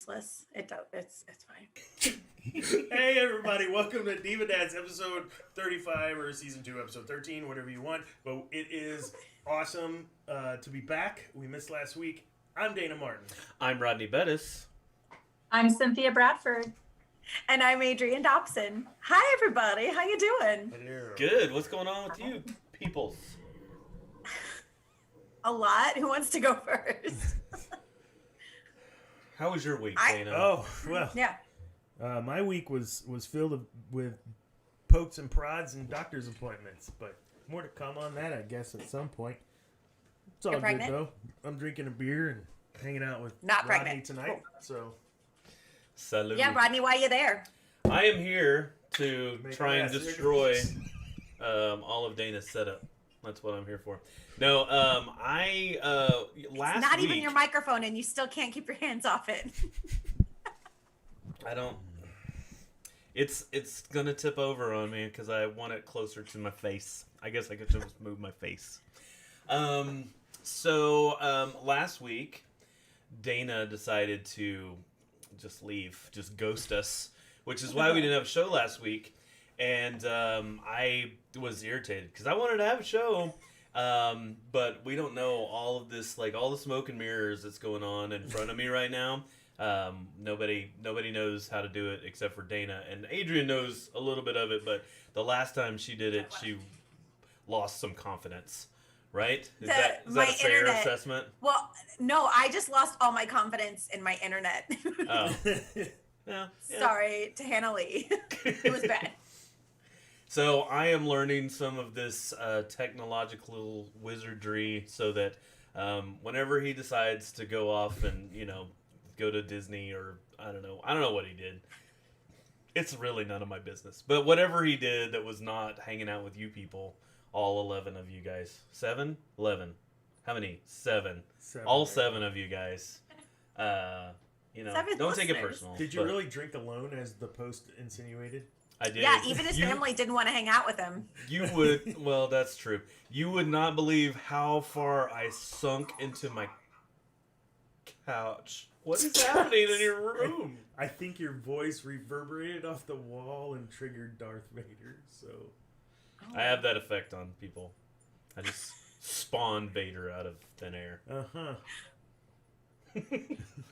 useless. It does. It's fine. Hey everybody, welcome to Diva Dads episode 35 or season 2 episode 13, whatever you want. But it is awesome to be back. We missed last week. I'm Dana Martin. I'm Rodney Bettis. I'm Cynthia Bradford. And I'm Adrienne Dobson. Hi everybody. How you doing? Hello. Good. What's going on with you, peoples? A lot. Who wants to go first? How was your week, I- Dana? Oh well, Yeah. my week was filled with pokes and prods and doctor's appointments, but more to come on that, I guess, at some point. It's all You're good pregnant? though. I'm drinking a beer and hanging out with Not Rodney pregnant. tonight. Cool. So Salute. Yeah, Rodney, why you there? I am here to Make try and glass destroy cigarettes. all of Dana's setup. That's what I'm here for. No, I last It's not week, even your microphone, and you still can't keep your hands off it. I don't. It's gonna tip over on me because I want it closer to my face. I guess I could just move my face. So last week, Dana decided to just leave, just ghost us, which is why we didn't have a show last week. And I was irritated because I wanted to have a show, but we don't know all of this, like all the smoke and mirrors that's going on in front of me right now. Nobody knows how to do it except for Dana, and Adrienne knows a little bit of it. But the last time she did it, she lost some confidence. Right? Is that my a fair internet- assessment? Well, no, I just lost all my confidence in my internet. Oh, yeah. Sorry to Hannah Lee. It was bad. So I am learning some of this technological wizardry so that whenever he decides to go off and, go to Disney or I don't know what he did. It's really none of my business. But whatever he did that was not hanging out with you people, all 11 of you guys. 7? 11. How many? 7. All 7 of you guys. Seven Don't take it listeners. personal. Did you but really drink alone, as the post insinuated? I did. Yeah, even his You- family didn't want to hang out with him. You would, well, that's true. You would not believe how far I sunk into my couch. What is happening in your room? I think your voice reverberated off the wall and triggered Darth Vader, so... I have that effect on people. I just spawn Vader out of thin air. Uh-huh.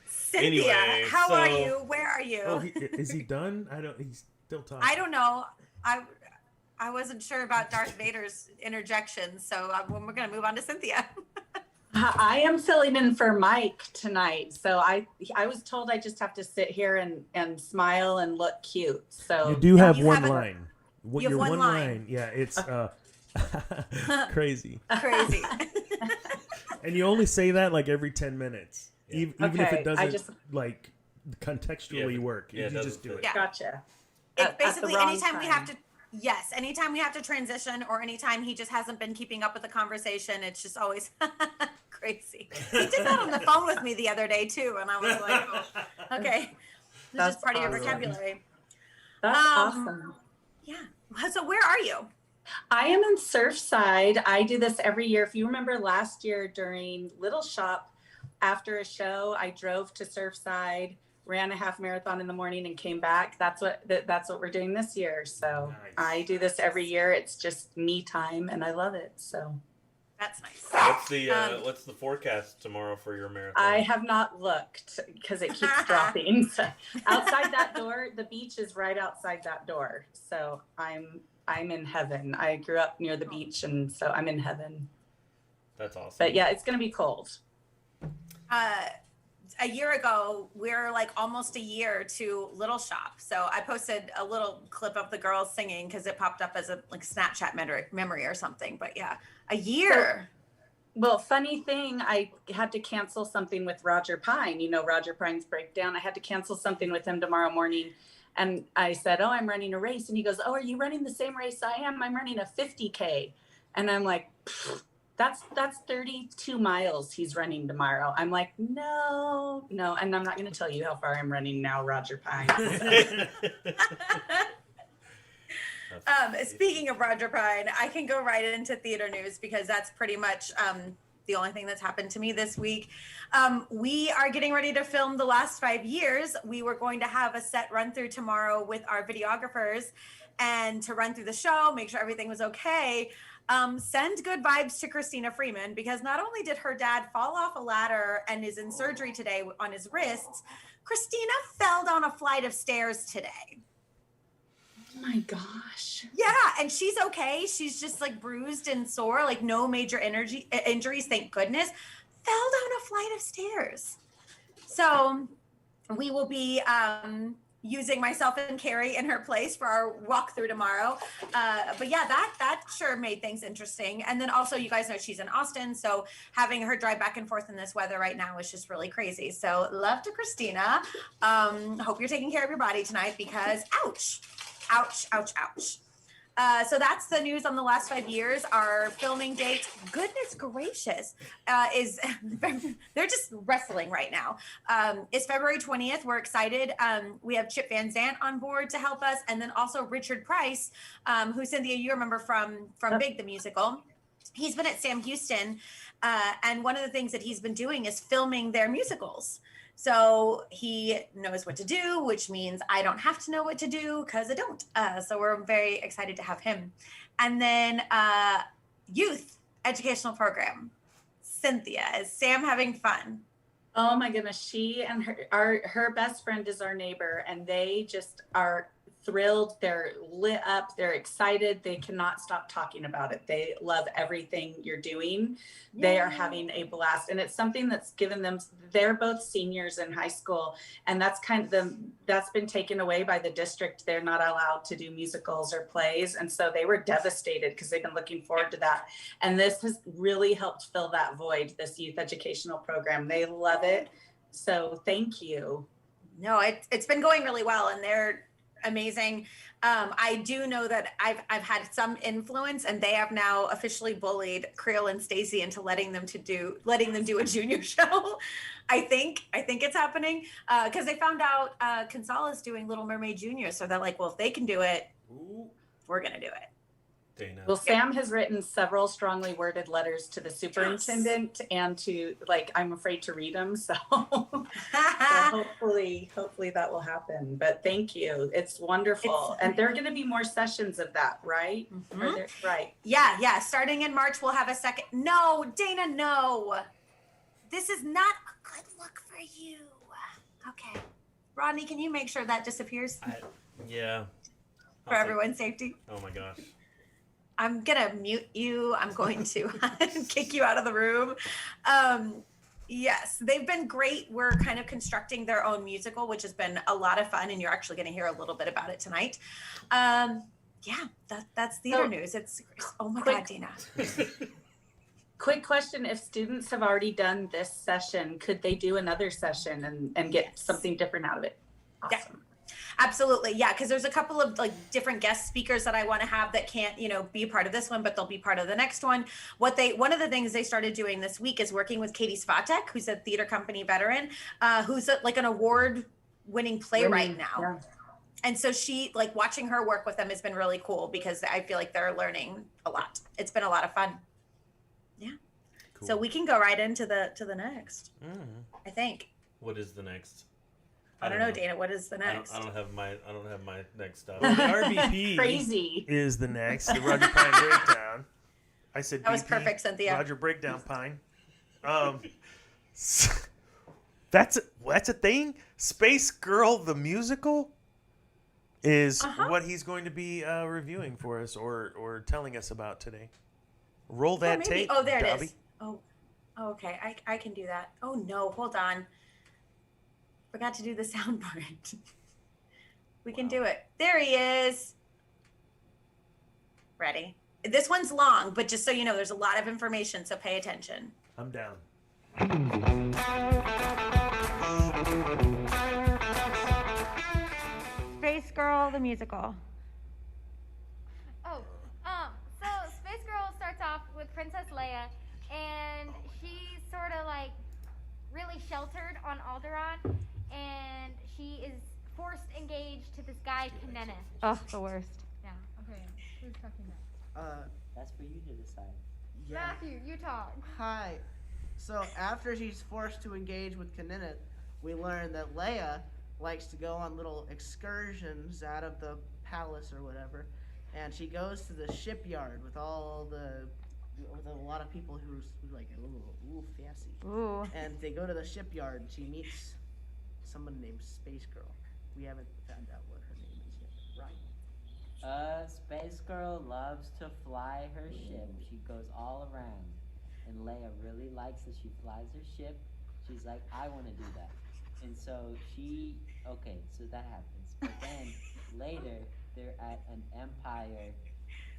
Cynthia, Anyway, how are so- you? Where are you? Oh, is he done? He's still talking. I don't know. I wasn't sure about Darth Vader's interjection, so we're going to move on to Cynthia. I am filling in for Mike tonight. So I was told I just have to sit here and smile and look cute. So You do have you one have a- line. you have Your one line. Yeah, it's crazy. Crazy. And you only say that like every 10 minutes. Yeah. Even if Okay, it doesn't just- like contextually Yeah, work. yeah, it you doesn't just do fit. it. Yeah. Gotcha. It's At the basically wrong anytime we time. have to, yes, anytime we have to transition or anytime he just hasn't been keeping up with the conversation, it's just always crazy. He did that on the phone with me the other day too, and I was like, oh, okay, this That's is part of your awesome. vocabulary. That's Um, awesome. Yeah. So where are you? I am in Surfside. I do this every year. If you remember last year during Little Shop, after a show, I drove to Surfside, ran a half marathon in the morning, and came back. That's what we're doing this year. So Nice. I do this every year. It's just me time, and I love it. So That's nice. What's the forecast tomorrow for your marathon? I have not looked because it keeps dropping. So outside that door, the beach is right outside that door. So I'm in heaven. I grew up near the beach, and so I'm in heaven. That's awesome. But yeah, it's gonna be cold. A year ago, we're like almost a year to Little Shop. So I posted a little clip of the girls singing because it popped up as a like Snapchat memory or something. But yeah, a year. Well, funny thing, I had to cancel something with Roger Pine. You know, Roger Pine's breakdown. I had to cancel something with him tomorrow morning. And I said, oh, I'm running a race. And he goes, oh, are you running the same race I am? I'm running a 50K. And I'm like, that's 32 miles he's running tomorrow. I'm like, no. And I'm not going to tell you how far I'm running now, Roger Pine. Speaking of Roger Pine, I can go right into theater news because that's pretty much the only thing that's happened to me this week. We are getting ready to film the last 5 years. We were going to have a set run through tomorrow with our videographers and to run through the show, make sure everything was okay. Send good vibes to Christina Freeman, because not only did her dad fall off a ladder and is in surgery today on his wrists, Christina fell down a flight of stairs today. Oh my gosh. Yeah, and she's okay. She's just like bruised and sore, like no major injuries, thank goodness. Fell down a flight of stairs. So we will be using myself and Carrie in her place for our walkthrough tomorrow. But yeah, that sure made things interesting. And then also, you guys know she's in Austin, so having her drive back and forth in this weather right now is just really crazy. So love to Christina. Hope you're taking care of your body tonight, because ouch, ouch, ouch, ouch. So that's the news on the last 5 years. Our filming date, goodness gracious, is they're just wrestling right now. It's February 20th. We're excited. We have Chip Van Zandt on board to help us, and then also Richard Price, who, Cynthia, you remember from Big the Musical. He's been at Sam Houston, and one of the things that he's been doing is filming their musicals. So he knows what to do, which means I don't have to know what to do, because I don't. So we're very excited to have him. And then youth educational program. Cynthia, is Sam having fun? Oh my goodness. She and her best friend is our neighbor, and they just are thrilled. They're lit up. They're excited. They cannot stop talking about it. They love everything you're doing. Yay. They are having a blast, and it's something that's given them, they're both seniors in high school, and that's that's been taken away by the district. They're not allowed to do musicals or plays, and so they were devastated because they've been looking forward to that. And this has really helped fill that void, this youth educational program. They love it. So thank you. No, it's been going really well, and they're amazing. I do know that I've had some influence, and they have now officially bullied Creel and Stacy into letting them do a junior show. I think it's happening because they found out Consol is doing Little Mermaid Junior, so they're like, well, if they can do it, we're gonna do it. Dana. Well, Sam has written several strongly worded letters to the superintendent, and to, like, I'm afraid to read them. So, hopefully that will happen. But thank you. It's wonderful. And there are going to be more sessions of that, right? Mm-hmm. Right. Yeah. Starting in March, we'll have a second. No, Dana, no. This is not a good look for you. Okay. Rodney, can you make sure that disappears? Yeah. For everyone's safety. Oh my gosh. I'm gonna mute you. I'm going to kick you out of the room. Yes, they've been great. We're kind of constructing their own musical, which has been a lot of fun, and you're actually going to hear a little bit about it tonight. Yeah, that's theater news. It's oh my God, Dina. Quick question: if students have already done this session, could they do another session and get something different out of it? Awesome. Yeah. Absolutely. Yeah. Because there's a couple of like different guest speakers that I want to have that can't, be part of this one, but they'll be part of the next one. One of the things they started doing this week is working with Katie Svatek, who's a theater company veteran, who's like an award-winning playwright now. Yeah. And so she, like, watching her work with them has been really cool, because I feel like they're learning a lot. It's been a lot of fun. Yeah. Cool. So we can go right into the next, I think. What is the next? I don't know, Dana. What is the next? I don't have my next stuff. Well, the RBP Crazy is the next. The Roger Pine Breakdown. I said that was BP, perfect, Cynthia. Roger Breakdown Pine. That's a thing. Space Girl the musical is what he's going to be reviewing for us or telling us about today. Roll that tape. Oh, there Dobby. it is. Oh, okay. I can do that. Oh no, hold on. Forgot to do the sound part. We can do it. There he is. Ready? This one's long, but just so you know, there's a lot of information, so pay attention. I'm down. Space Girl, the musical. So Space Girl starts off with Princess Leia, and she's sort of like really sheltered on Alderaan, and she is forced engaged to this guy, Kaneneth. Oh, the worst. Yeah. Okay. Who's talking next? That's for you to decide. Matthew, you talk. Hi. So after she's forced to engage with Kaninit, we learn that Leia likes to go on little excursions out of the palace or whatever, and she goes to the shipyard with a lot of people who's like ooh fancy. Ooh. And they go to the shipyard and she meets someone named Space Girl. We haven't found out what her name is yet. Right. Space Girl loves to fly her ship. She goes all around. And Leia really likes that she flies her ship. She's like, I want to do that. And so so that happens. But then later, they're at an Empire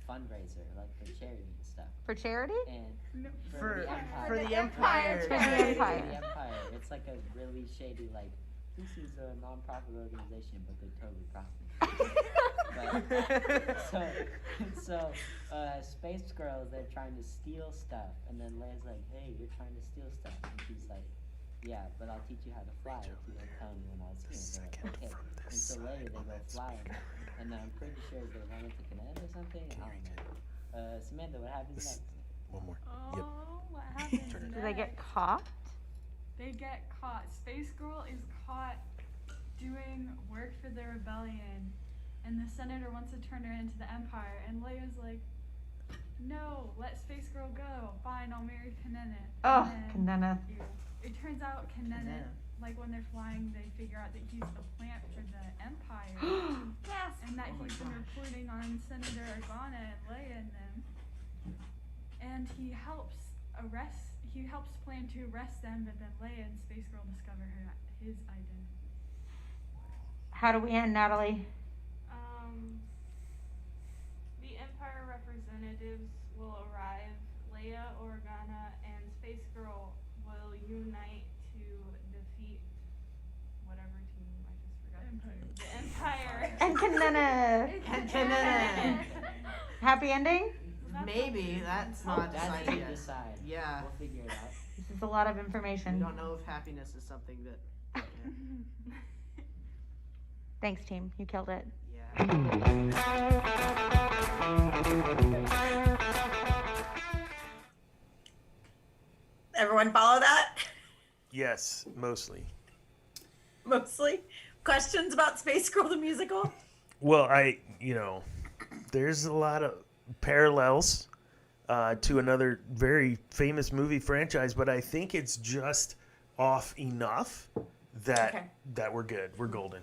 fundraiser, like for charity and stuff. For charity? And For the the Empire. For the Empire. For the Empire. It's like a really shady, like, this is a non-profit organization, but they totally profit. So Space Girl, they're trying to steal stuff, and then Leia's like, hey, you're trying to steal stuff, and she's like, yeah, but I'll teach you how to fly if you don't tell me when I was here. And they're like, okay. And so later they go flying, and I'm pretty sure they run into Kanan or something. I don't know. Samantha, what happens next? One more. Oh, what happens Turn it. next? Do they get caught? They get caught. Space Girl is caught doing work for the rebellion, and the senator wants to turn her into the Empire, and Leia's like, no, let Space Girl go. Fine, I'll marry Kanenet. Oh, And then, Kanena. it turns out Kanenet, Kanenet. like when they're flying, they figure out that he's the plant for the Empire. Yes. And that Oh my he's been gosh. reporting on Senator Organa and Leia and them. And he helps plan to arrest them, but then Leia and Space Girl discover his identity. How do we end, Natalie? The Empire representatives will arrive. Leia, Organa, and Space Girl will unite to defeat whatever team I just forgot. The Empire. And Kanena. And Kaninit. Happy ending? Maybe that's not That's decided to yet. decide. Yeah. We'll figure it out. This is a lot of We information. don't know if happiness is something that. Thanks, team. You killed it. Yeah. Everyone follow that? Yes, mostly. Mostly. Questions about Space Girl the musical? Well, there's a lot of parallels to another very famous movie franchise, but I think it's just off enough that we're good. We're golden.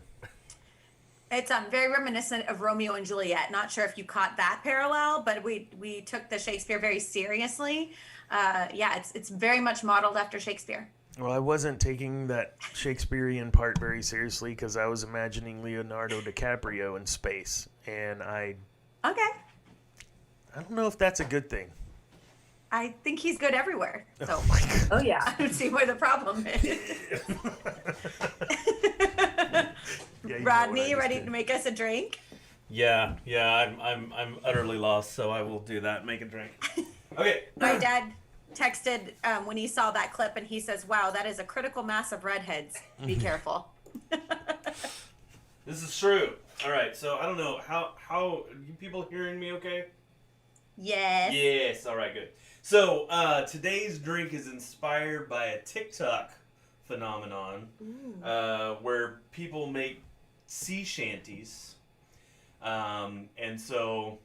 It's very reminiscent of Romeo and Juliet. Not sure if you caught that parallel, but we took the Shakespeare very seriously. It's very much modeled after Shakespeare. Well, I wasn't taking that Shakespearean part very seriously because I was imagining Leonardo DiCaprio in space, and I don't know if that's a good thing. I think he's good everywhere. So, Oh my God. Oh yeah. I don't see where the problem is. Yeah, you know Rodney, what I you just ready did. to make us a drink? Yeah, I'm utterly lost, so I will do that. Make a drink. Okay. My dad texted when he saw that clip, and he says, "Wow, that is a critical mass of redheads. Be careful." This is true. All right, so I don't know how you people hearing me okay? Yes. Yes. All right, good. So today's drink is inspired by a TikTok phenomenon where people make sea shanties, and so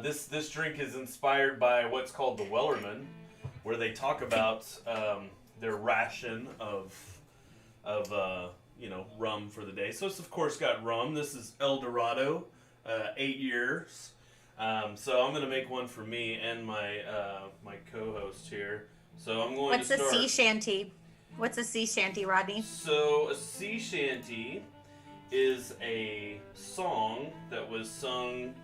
this drink is inspired by what's called the Wellerman, where they talk about their ration of rum for the day. So it's of course got rum. This is El Dorado, 8 years. So I'm gonna make one for me and my my co-host here. So I'm going What's to a start. sea shanty? What's a sea shanty, Rodney? So a sea shanty is a song that was sung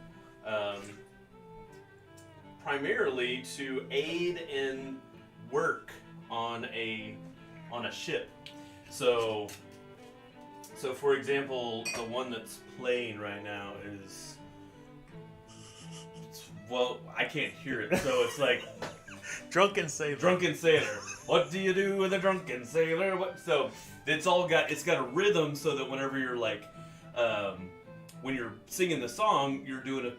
primarily to aid in work on a ship. So for example, the one that's playing right now is, well, I can't hear it, so it's like Drunken Sailor. Drunken Sailor. What do you do with a drunken sailor? So it's got a rhythm so that whenever you're like, when you're singing the song, you're doing a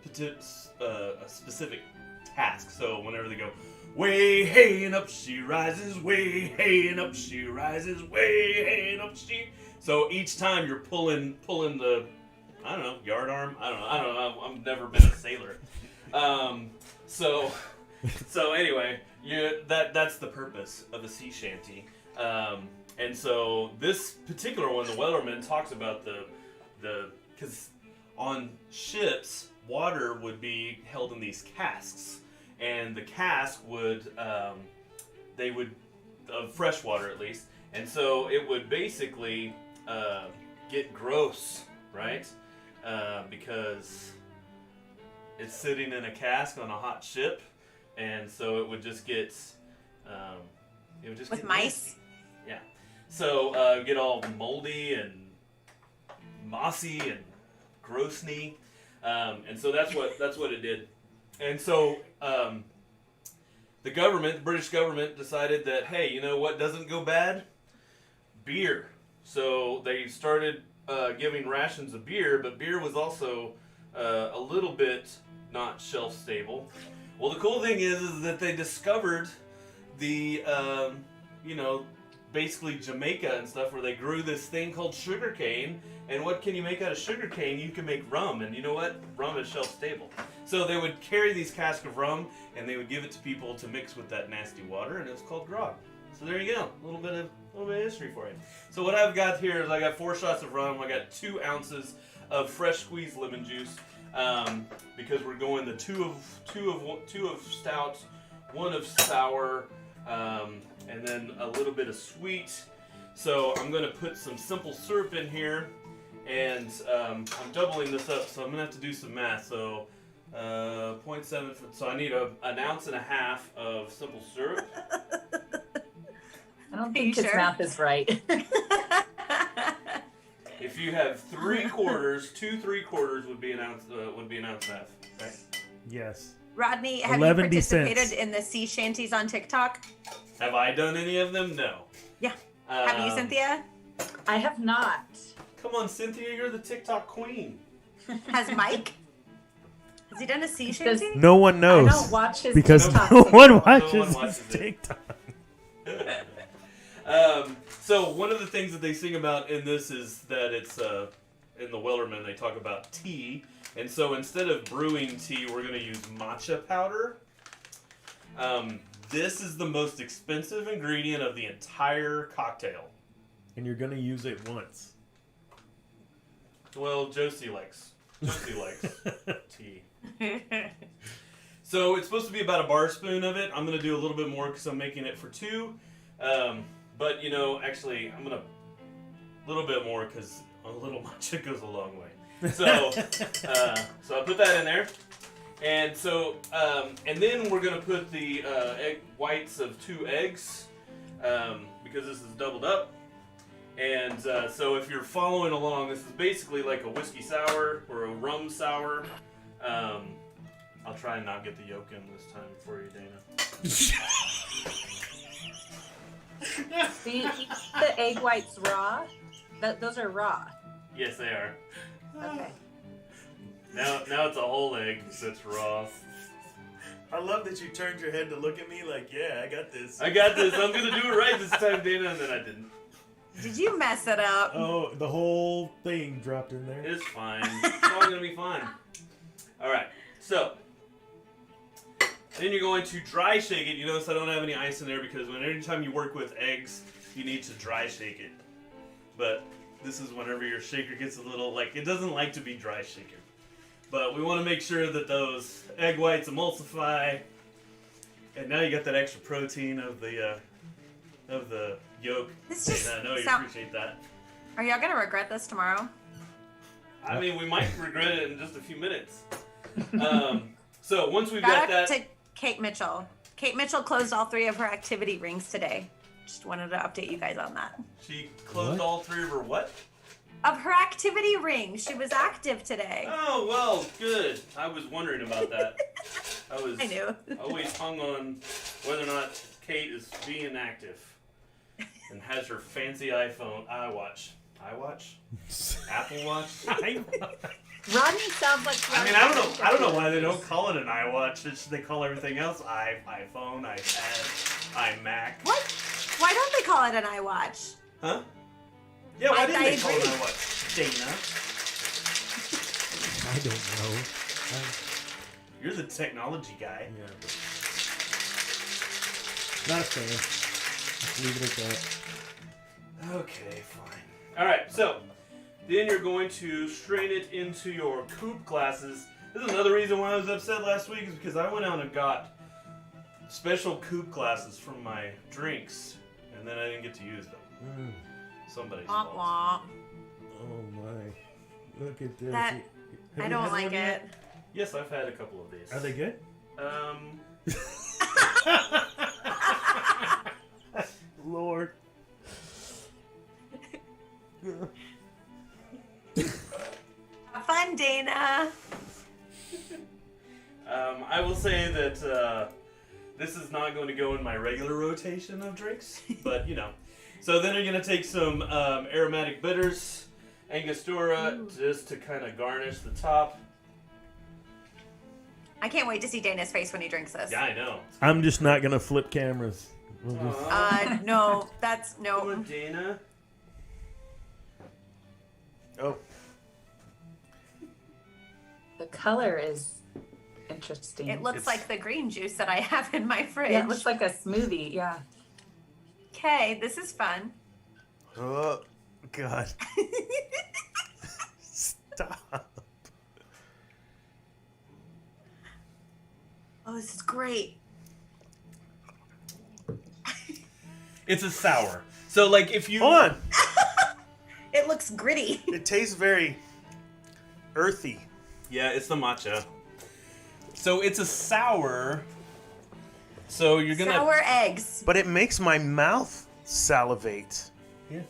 specific task. So whenever they go, Way hey and up she rises, way hey and up she rises, way hey and up she. So each time you're pulling the, I don't know, yard arm. I don't know. I've never been a sailor. So anyway, that's the purpose of a sea shanty. And so this particular one, the Wellerman, talks about because on ships, water would be held in these casks. And the cask would, of fresh water at least, and so it would basically get gross, right? Because it's sitting in a cask on a hot ship, and so it would just get, With get mice? nasty. Yeah. So get all moldy and mossy and grossny, and so that's what it did. And so the British government decided that, hey, you know what doesn't go bad? Beer. So they started giving rations of beer, but beer was also a little bit not shelf stable. Well, the cool thing is that they discovered the, basically Jamaica and stuff, where they grew this thing called sugarcane. And what can you make out of sugarcane? You can make rum, and you know what? Rum is shelf stable. So they would carry these casks of rum, and they would give it to people to mix with that nasty water, and it was called grog. So there you go, a little bit of history for you. So what I've got here is I got 4 shots of rum. I got 2 ounces of fresh squeezed lemon juice, because we're going the two of stout, 1 of sour, and then a little bit of sweet. So I'm going to put some simple syrup in here, and I'm doubling this up, so I'm going to have to do some math. So 0.7, so I need an ounce and a half of simple syrup. I don't think his math is right. If you have 3/4, 2 3/4 would be an ounce and a half. Right? Yes. Rodney, have you 11 participated cents. in the sea shanties on TikTok? Have I done any of them? No. Yeah. Have you, Cynthia? I have not. Come on, Cynthia, you're the TikTok queen. Has Mike? Has he done a sea shanty? No one knows. I don't watch his because TikToks no one anymore. watches watches his it. TikTok. So one of the things that they sing about in this is that it's in the Wellerman they talk about tea, and so instead of brewing tea, we're going to use matcha powder. This is the most expensive ingredient of the entire cocktail. And you're gonna use it once. Well, Josie likes tea. So it's supposed to be about a bar spoon of it. I'm going to do a little bit more because I'm making it for 2. But, actually, I'm going to a little bit more because a little matcha goes a long way. So, so I'll put that in there. And so, and then we're going to put the egg whites of 2 eggs because this is doubled up. And so if you're following along, this is basically like a whiskey sour or a rum sour. I'll try and not get the yolk in this time for you, Dana. Do you eat the egg whites raw? Those are raw. Yes, they are. Okay. Now it's a whole egg that's raw. I love that you turned your head to look at me like, yeah, I got this. I got this. I'm going to do it right this time, Dana, and then I didn't. Did you mess it up? Oh, the whole thing dropped in there. It's fine. It's all going to be fine. All right. So, then you're going to dry shake it. You notice I don't have any ice in there because every time you work with eggs, you need to dry shake it. But this is whenever your shaker gets a little, it doesn't like to be dry shaken. But we want to make sure that those egg whites emulsify. And now you got that extra protein of the yolk. This just And I know you sound- appreciate that. Are y'all gonna regret this tomorrow? I mean, we might regret it in just a few minutes. So once we've Shout got out that, to Kate Mitchell. Kate Mitchell closed all 3 of her activity rings today. Just wanted to update you guys on that. she closed What? all 3 of her what? Of her activity rings. She was active today. Oh, well, good. I was wondering about that. I knew. always hung on whether or not Kate is being active and has her fancy iWatch. iWatch? Apple Watch? Rodney sounds like. I mean, I don't know why they don't call it an iWatch. They call everything else iPhone, iPad, iMac. What? Why don't they call it an iWatch? Huh? Yeah, why didn't I they call it an agree. iWatch? Dana, I don't know. you're the technology guy. Yeah. Not a fan. Let's leave it at that. Okay, fine. All right, so then you're going to strain it into your coupe glasses. This is another reason why I was upset last week is because I went out and got special coupe glasses from my drinks, and then I didn't get to use them. Somebody's Womp fault. womp. Oh my. Look at this. That- Have I you don't had like one it. yet? Yes, I've had a couple of these. Are they good? Lord. Have fun, Dana. I will say that this is not going to go in my regular rotation of drinks, but you know. So then you're going to take some aromatic bitters, Angostura, just to kind of garnish the top. I can't wait to see Dana's face when he drinks this. Yeah, I know. I'm just not gonna flip cameras. We'll just... No, that's Come no. on, Dana. Oh. The color is interesting. It looks It's- like the green juice that I have in my fridge. Yeah, it looks like a smoothie. Yeah. Okay, this is fun. Oh, God. Stop. Oh, this is great. It's a sour. So, like, if you... Hold on. It looks gritty. It tastes very earthy. Yeah, it's the matcha. So it's a sour. So you're gonna... Sour eggs. But it makes my mouth salivate. Yeah.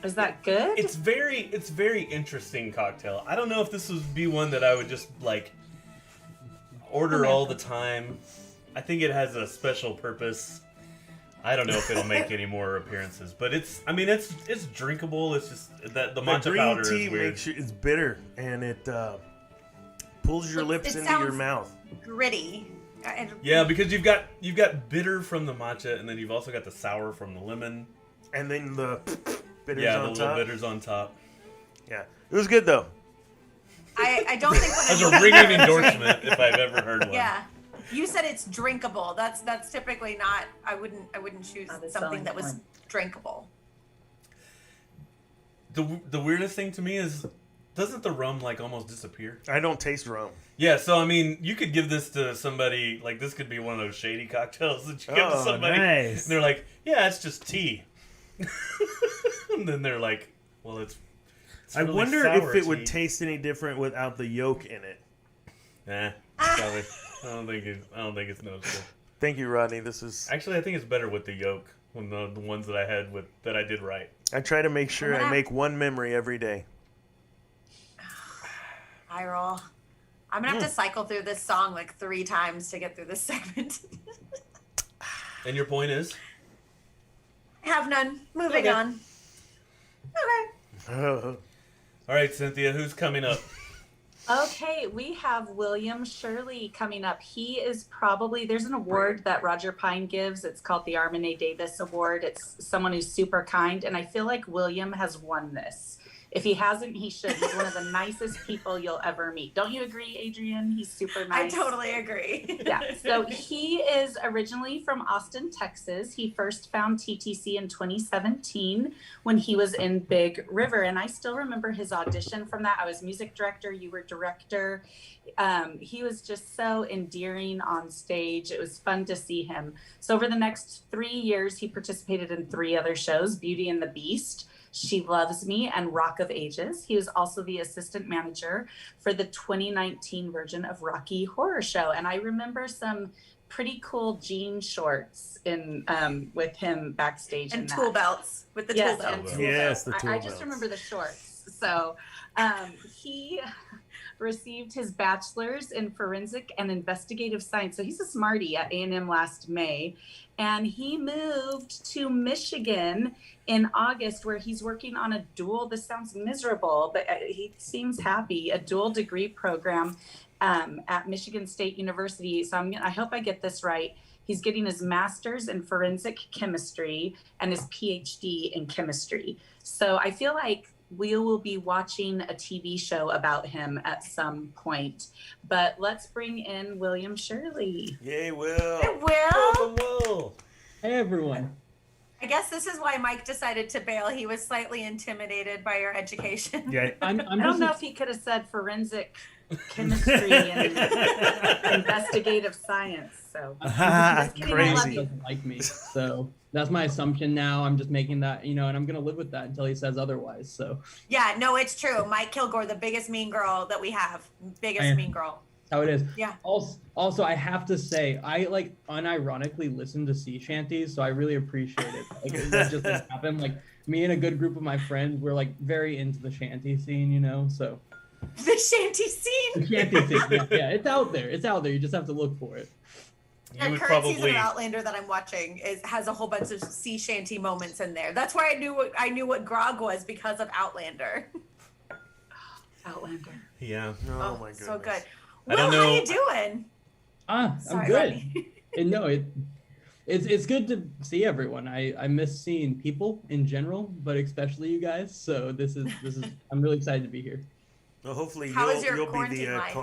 Is that good? It's very interesting cocktail. I don't know if this would be one that I would just, like, order all the time. I think it has a special purpose. I don't know if it'll make any more appearances, but it's drinkable. It's just that the matcha green powder tea is weird. makes you, it's bitter and it pulls your lips It into your sounds- mouth. Gritty. Yeah, because you've got bitter from the matcha, and then you've also got the sour from the lemon. And then the bitters Yeah, the on little top. bitters on top. Yeah, it was good though. I don't think when That's a ringing endorsement if I've ever heard one. Yeah. You said it's drinkable. That's typically not. I wouldn't choose Not a something selling that was point. drinkable. The weirdest thing to me is, doesn't the rum like almost disappear? I don't taste rum. Yeah, so I mean, you could give this to somebody, like this could be one of those shady cocktails that you give to Oh, somebody, nice. and they're like, "Yeah, it's just tea," and then they're like, "Well, it's I really wonder sour if it would tea." taste any different without the yolk in it. Probably. I don't think it's noticeable. Thank you, Rodney. This is. Actually, I think it's better with the yolk when the ones that I had that I did right. I try to make sure I'm gonna I have- make one memory every day. I roll. I'm gonna have to cycle through this song like 3 times to get through this segment. And your point is? Have none. Moving Okay. on. Okay. All right, Cynthia, who's coming up? Okay, we have William Shirley coming up. He is probably, there's an award that Roger Pine gives. It's called the Armin A. Davis Award. It's someone who's super kind, and I feel like William has won this. If he hasn't, he should. He's one of the nicest people you'll ever meet. Don't you agree, Adrian? He's super I nice. totally agree. Yeah, so he is originally from Austin, Texas. He first found TTC in 2017 when he was in Big River. And I still remember his audition from that. I was music director, you were director. He was just so endearing on stage. It was fun to see him. So over the next 3 years, he participated in 3 other shows, Beauty and the Beast, She Loves Me, and Rock of Ages. He was also the assistant manager for the 2019 version of Rocky Horror Show. And I remember some pretty cool jean shorts in with him backstage. And in tool that. belts with the Yes, tool and belts. tool Yes, belts. the I tool just belts. remember the shorts. So received his bachelor's in forensic and investigative science. So he's a smarty at A&M last May. And he moved to Michigan in August, where he's working on a dual, this sounds miserable, but he seems happy, a dual degree program at Michigan State University. So I hope I get this right. He's getting his master's in forensic chemistry and his PhD in chemistry. So I feel like we will be watching a TV show about him at some point. But let's bring in William Shirley. Yay, Will. Hey, Will. Welcome, Will. Hey everyone. I guess this is why Mike decided to bail. He was slightly intimidated by your education. Yeah. I'm I don't just know if he could have said forensic chemistry and investigative science. So I'm kidding, I love he you. doesn't like me. So that's my assumption now. I'm just making that, and I'm gonna live with that until he says otherwise. So Yeah, no, it's true. Mike Kilgore, the biggest mean girl that we have. Biggest I- mean girl. that's how it is. Yeah. Also, I have to say, I like unironically listen to sea shanties, so I really appreciate it. Like that just doesn't happen. Like me and a good group of my friends, we're like very into the shanty scene, so The shanty the scene. shanty scene, yeah, it's out there. It's out there. You just have to look for it. The You would current season probably of Outlander that I'm watching has a whole bunch of sea shanty moments in there. That's why I knew what grog was, because of Outlander. Outlander. yeah. Oh, my goodness. So good. I Will, don't how know- you doing? I'm Sorry, good. Rodney. And no, it's good to see everyone. I miss seeing people in general, but especially you guys. So this is I'm really excited to be here. Well, hopefully How is your you'll be quarantine the life?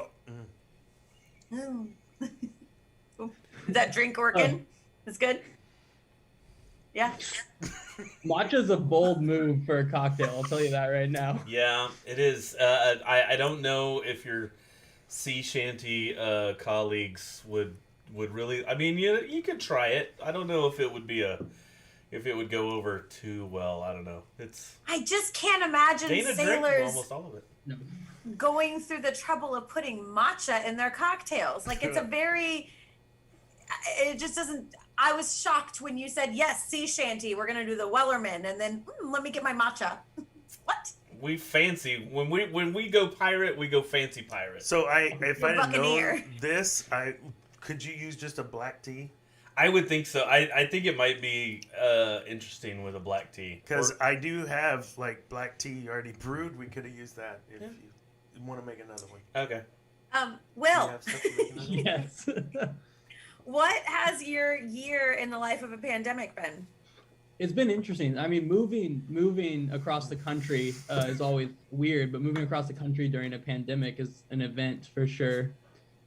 Is that drink working? It's good? Yeah. Matcha's a bold move for a cocktail. I'll tell you that right now. Yeah, it is. I don't know if your sea shanty colleagues would really. I mean, you could try it. I don't know if it would go over too well. I don't know. It's I just can't imagine Dana drank sailors almost all of it. No. going through the trouble of putting matcha in their cocktails. Like, it's a very, it just doesn't, I was shocked when you said, yes, sea shanty, we're going to do the Wellerman, and then let me get my matcha. What? We fancy when we go pirate, we go fancy pirate. So if You're I had known Buccaneer. this, could you use just a black tea? I would think so. I think it might be interesting with a black tea. Because Or- I do have like black tea already brewed. We could have used that if you want to make another one. okay. Will, Do you have stuff to make another one? Yes. what has your year in the life of a pandemic been? It's been interesting. I mean, moving across the country is always weird, but moving across the country during a pandemic is an event for sure.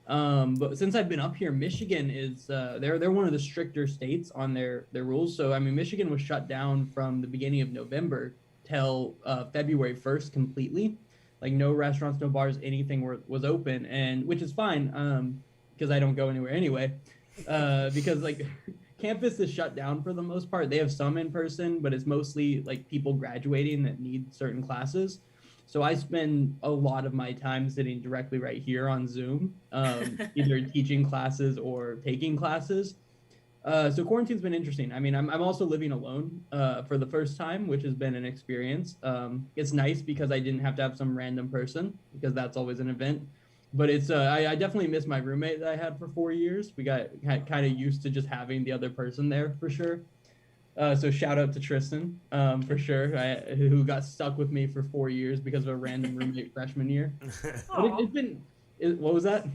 But since I've been up here, Michigan is they're one of the stricter states on their rules. So I mean, Michigan was shut down from the beginning of November till February 1st completely. Like no restaurants, no bars, anything was open, and which is fine because I don't go anywhere anyway. Because like campus is shut down for the most part. They have some in person, but it's mostly like people graduating that need certain classes. So I spend a lot of my time sitting directly right here on Zoom, either teaching classes or taking classes. So quarantine's been interesting. I mean, I'm also living alone for the first time, which has been an experience. It's nice because I didn't have to have some random person, because that's always an event. But it's I definitely miss my roommate that I had for 4 years. We got kind of used to just having the other person there for sure. So shout out to Tristan for sure, who got stuck with me for 4 years because of a random roommate freshman year. But it's been, what was that?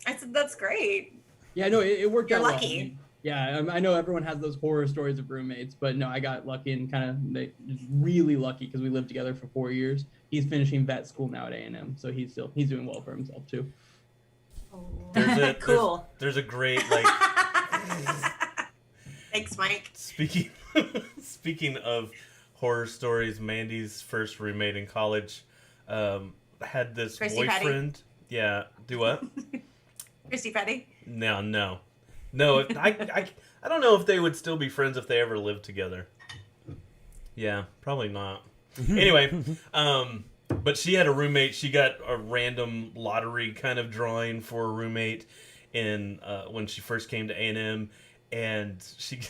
I said, that's great. Yeah, no, it worked You're out well. lucky. I mean, yeah, I know everyone has those horror stories of roommates, but no, I got lucky and kind of really lucky because we lived together for 4 years. He's finishing vet school now at A&M, so he's doing well for himself too. Cool. There's a great like Thanks, Mike. speaking of horror stories, Mandy's first roommate in college had this Christy Petty? boyfriend. Yeah, do what? Christy Petty. No. I don't know if they would still be friends if they ever lived together. Yeah, probably not. Anyway, but she had a roommate. She got a random lottery kind of drawing for a roommate in when she first came to A&M, and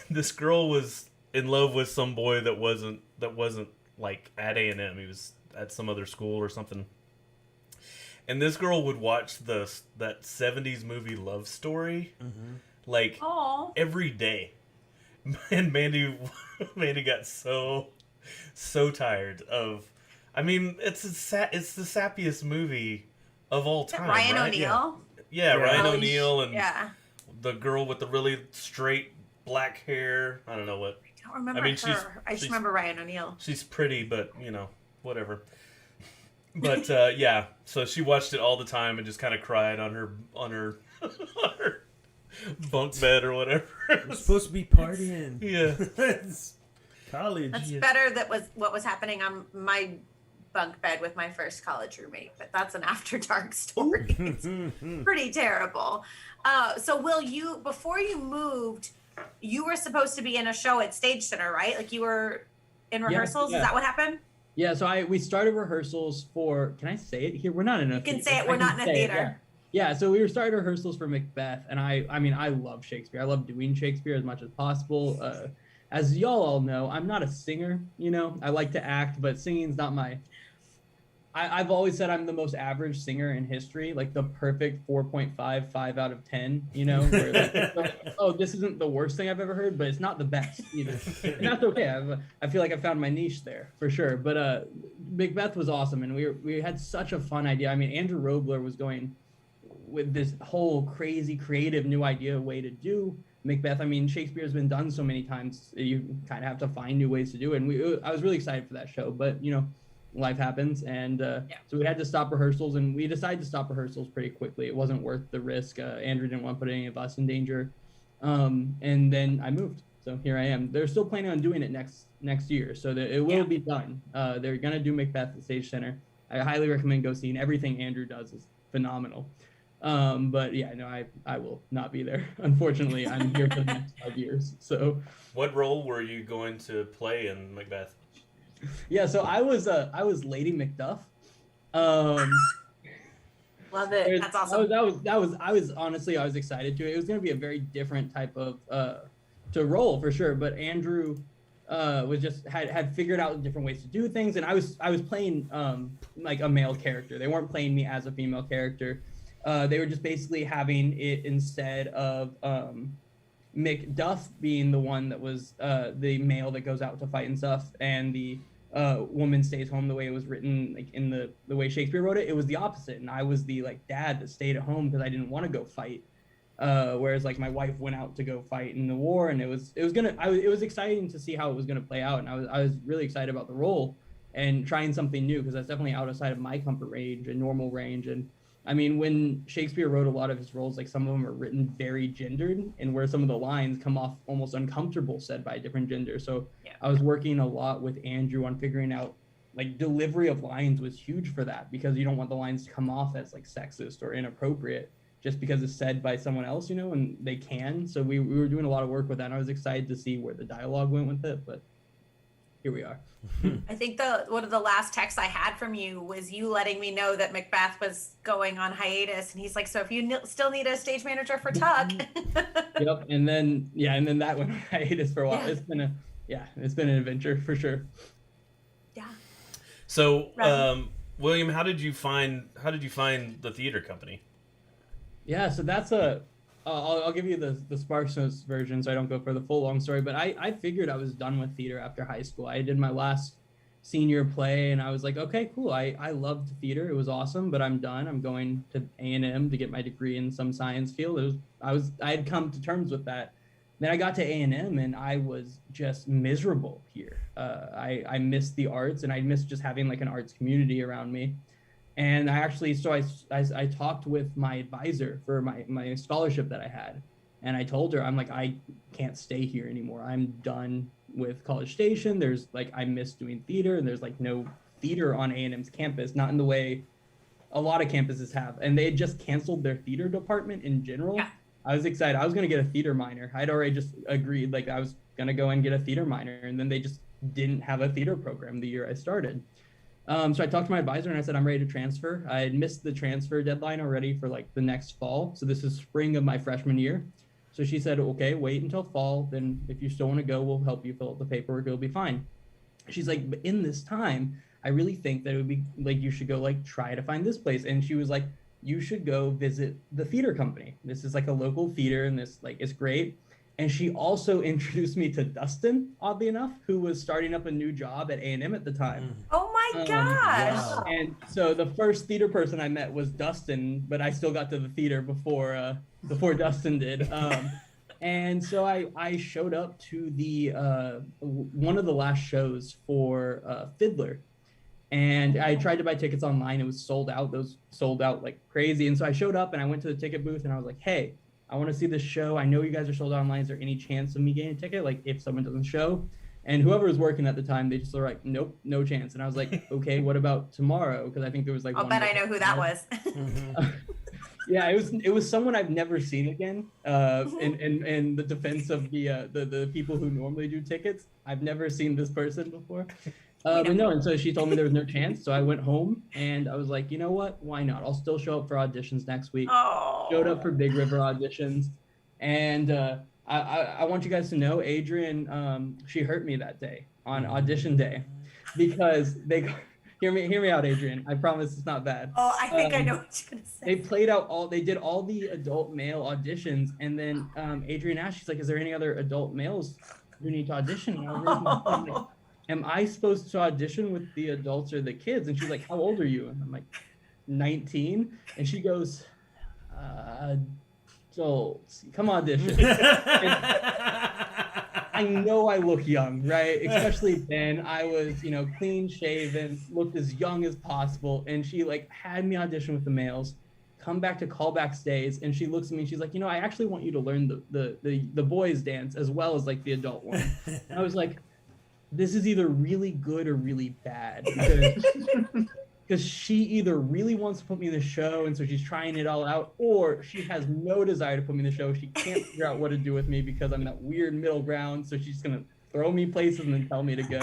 this girl was in love with some boy that wasn't like at A&M. He was at some other school or something. and this girl would watch that 70s movie Love Story like Oh. every day. And Mandy got so tired of. I mean, it's the sappiest movie of all time. Ryan right? O'Neal. Yeah, Ryan Oh, O'Neal and Yeah. the girl with the really straight black hair. I don't know what. I don't remember I mean, her. I just remember Ryan O'Neal. She's pretty, but whatever. But yeah, so she watched it all the time and just kind of cried on her on her bunk bed or whatever. We're supposed to be partying. Yeah. It's college. That's Yeah. better. That was what was happening on my bunk bed with my first college roommate, but that's an after dark story. It's pretty terrible. So Will, before you moved, you were supposed to be in a show at Stage Center, right? Like you were in rehearsals. yeah. Is that what happened? Yeah, so we started rehearsals for. Can I say it here? We're not in a. You can theater. say it. I We're can not in a say it, theater. Yeah, so we were starting rehearsals for Macbeth, and I mean, I love Shakespeare. I love doing Shakespeare as much as possible. As y'all all know, I'm not a singer. I like to act, but singing's not my. I've always said I'm the most average singer in history, like the perfect 4.5 5 out of 10. Where like, oh, this isn't the worst thing I've ever heard, but it's not the best either, and that's okay. I feel like I found my niche there for sure. But Macbeth was awesome, and we had such a fun idea. I mean, Andrew Robler was going with this whole crazy creative new idea way to do Macbeth. I mean, Shakespeare's been done so many times, you kind of have to find new ways to do it. And I was really excited for that show, but life happens, and so we had to stop rehearsals, and we decided to stop rehearsals pretty quickly. It wasn't worth the risk. Andrew didn't want to put any of us in danger, and then I moved. So here I am. They're still planning on doing it next year, so that it will be done. They're gonna do Macbeth at Stage Center. I highly recommend go seeing. Everything Andrew does is phenomenal. But yeah, no, I will not be there. Unfortunately, I'm here for the next 5 years. So What role were you going to play in Macbeth? yeah, so I was Lady Macduff. Love it. That's awesome. I was honestly, I was excited to. It was going to be a very different type of to role for sure. But Andrew was just had figured out different ways to do things, and I was playing like a male character. They weren't playing me as a female character. They were just basically having it instead of Macduff being the one that was the male that goes out to fight and stuff, and the woman stays home the way it was written, like in the way Shakespeare wrote it. It was the opposite, and I was the like dad that stayed at home because I didn't want to go fight. Whereas like my wife went out to go fight in the war, and it was exciting to see how it was gonna play out, and I was really excited about the role and trying something new because that's definitely outside of my comfort range and normal range. And I mean, when Shakespeare wrote a lot of his roles, like some of them are written very gendered, and where some of the lines come off almost uncomfortable said by a different gender. So I was working a lot with Andrew on figuring out, like, delivery of lines was huge for that, because you don't want the lines to come off as like sexist or inappropriate just because it's said by someone else, and they can. So we were doing a lot of work with that, and I was excited to see where the dialogue went with it, but here we are. I think one of the last texts I had from you was you letting me know that Macbeth was going on hiatus, and he's like, "So if you still need a stage manager for Tuck." Yep, and then that went on hiatus for a while. Yeah. It's been an adventure for sure. Yeah. So, William, how did you find the theater company? Yeah, so that's I'll give you the Sparks Notes version so I don't go for the full long story, but I figured I was done with theater after high school. I did my last senior play, and I was like, okay, cool. I loved theater. It was awesome, but I'm done. I'm going to A&M to get my degree in some science field. I had come to terms with that. Then I got to A&M, and I was just miserable here. I missed the arts, and I missed just having like an arts community around me. And I talked with my advisor for my scholarship that I had. And I told her, I'm like, I can't stay here anymore. I'm done with College Station. There's like, I miss doing theater, and there's like no theater on A&M's campus, not in the way a lot of campuses have. And they had just canceled their theater department in general. Yeah. I was excited. I was going to get a theater minor. I'd already just agreed, like I was going to go and get a theater minor. And then they just didn't have a theater program the year I started. So I talked to my advisor, and I said, I'm ready to transfer. I had missed the transfer deadline already for like the next fall. So this is spring of my freshman year. So she said, okay, wait until fall. Then if you still want to go, we'll help you fill out the paperwork. It'll be fine. She's like, but in this time, I really think that it would be like, you should go like try to find this place. And she was like, you should go visit the theater company. This is like a local theater and this like is great. And she also introduced me to Dustin, oddly enough, who was starting up a new job at A&M at the time. Oh my gosh. wow. And so the first theater person I met was Dustin, but I still got to the theater before Dustin did. And so I showed up to the one of the last shows for Fiddler. And I tried to buy tickets online. It was sold out. Those sold out like crazy. And so I showed up and I went to the ticket booth and I was like, hey, I want to see this show. I know you guys are sold out online. Is there any chance of me getting a ticket? Like if someone doesn't show? And whoever was working at the time, they just were like, nope, no chance. And I was like, okay, what about tomorrow? Because I think there was like I'll bet I know who that was. Yeah, it was someone I've never seen again. In the defense of the people who normally do tickets, I've never seen this person before. But no, and so she told me there was no chance. So I went home and I was like, you know what? Why not? I'll still show up for auditions next week. Oh. Showed up for Big River auditions. And I want you guys to know, Adrian, she hurt me that day on audition day because they hear me out, Adrian. I promise it's not bad. Oh, I think I know what you're gonna say. They did all the adult male auditions, and then Adrian asked, she's like, is there any other adult males who need to audition? And I was like, am I supposed to audition with the adults or the kids? And she's like, how old are you? And I'm like, 19. And she goes, adults, come audition. I know I look young, right? Especially then. I was, clean shaven, looked as young as possible. And she like had me audition with the males, come back to callback stays, and she looks at me and she's like, I actually want you to learn the boys dance as well as like the adult one. And I was like, this is either really good or really bad because she either really wants to put me in the show and so she's trying it all out, or she has no desire to put me in the show. She can't figure out what to do with me because I'm in that weird middle ground. So she's gonna throw me places and then tell me to go.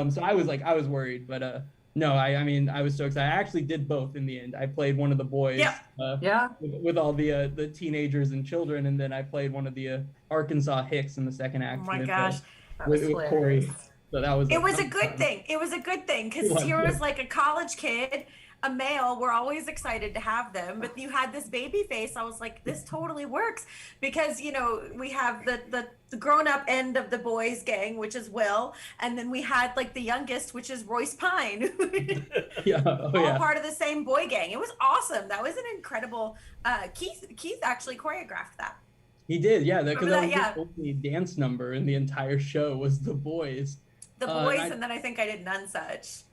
So I was worried, but no, I was so excited. I actually did both in the end. I played one of the boys, with all the teenagers and children, and then I played one of the Arkansas Hicks in the second act. Oh my gosh. With Corey. So that was. It was a good thing. It was a good thing because here was like a college kid, a male. We're always excited to have them, but you had this baby face. I was like, this totally works because we have the grown up end of the boys gang, which is Will, and then we had like the youngest, which is Royce Pine. All part of the same boy gang. It was awesome. That was an incredible. Keith actually choreographed that. He did, yeah. Because that was the only dance number in the entire show was the boys. The boys, and then I think I did None Such.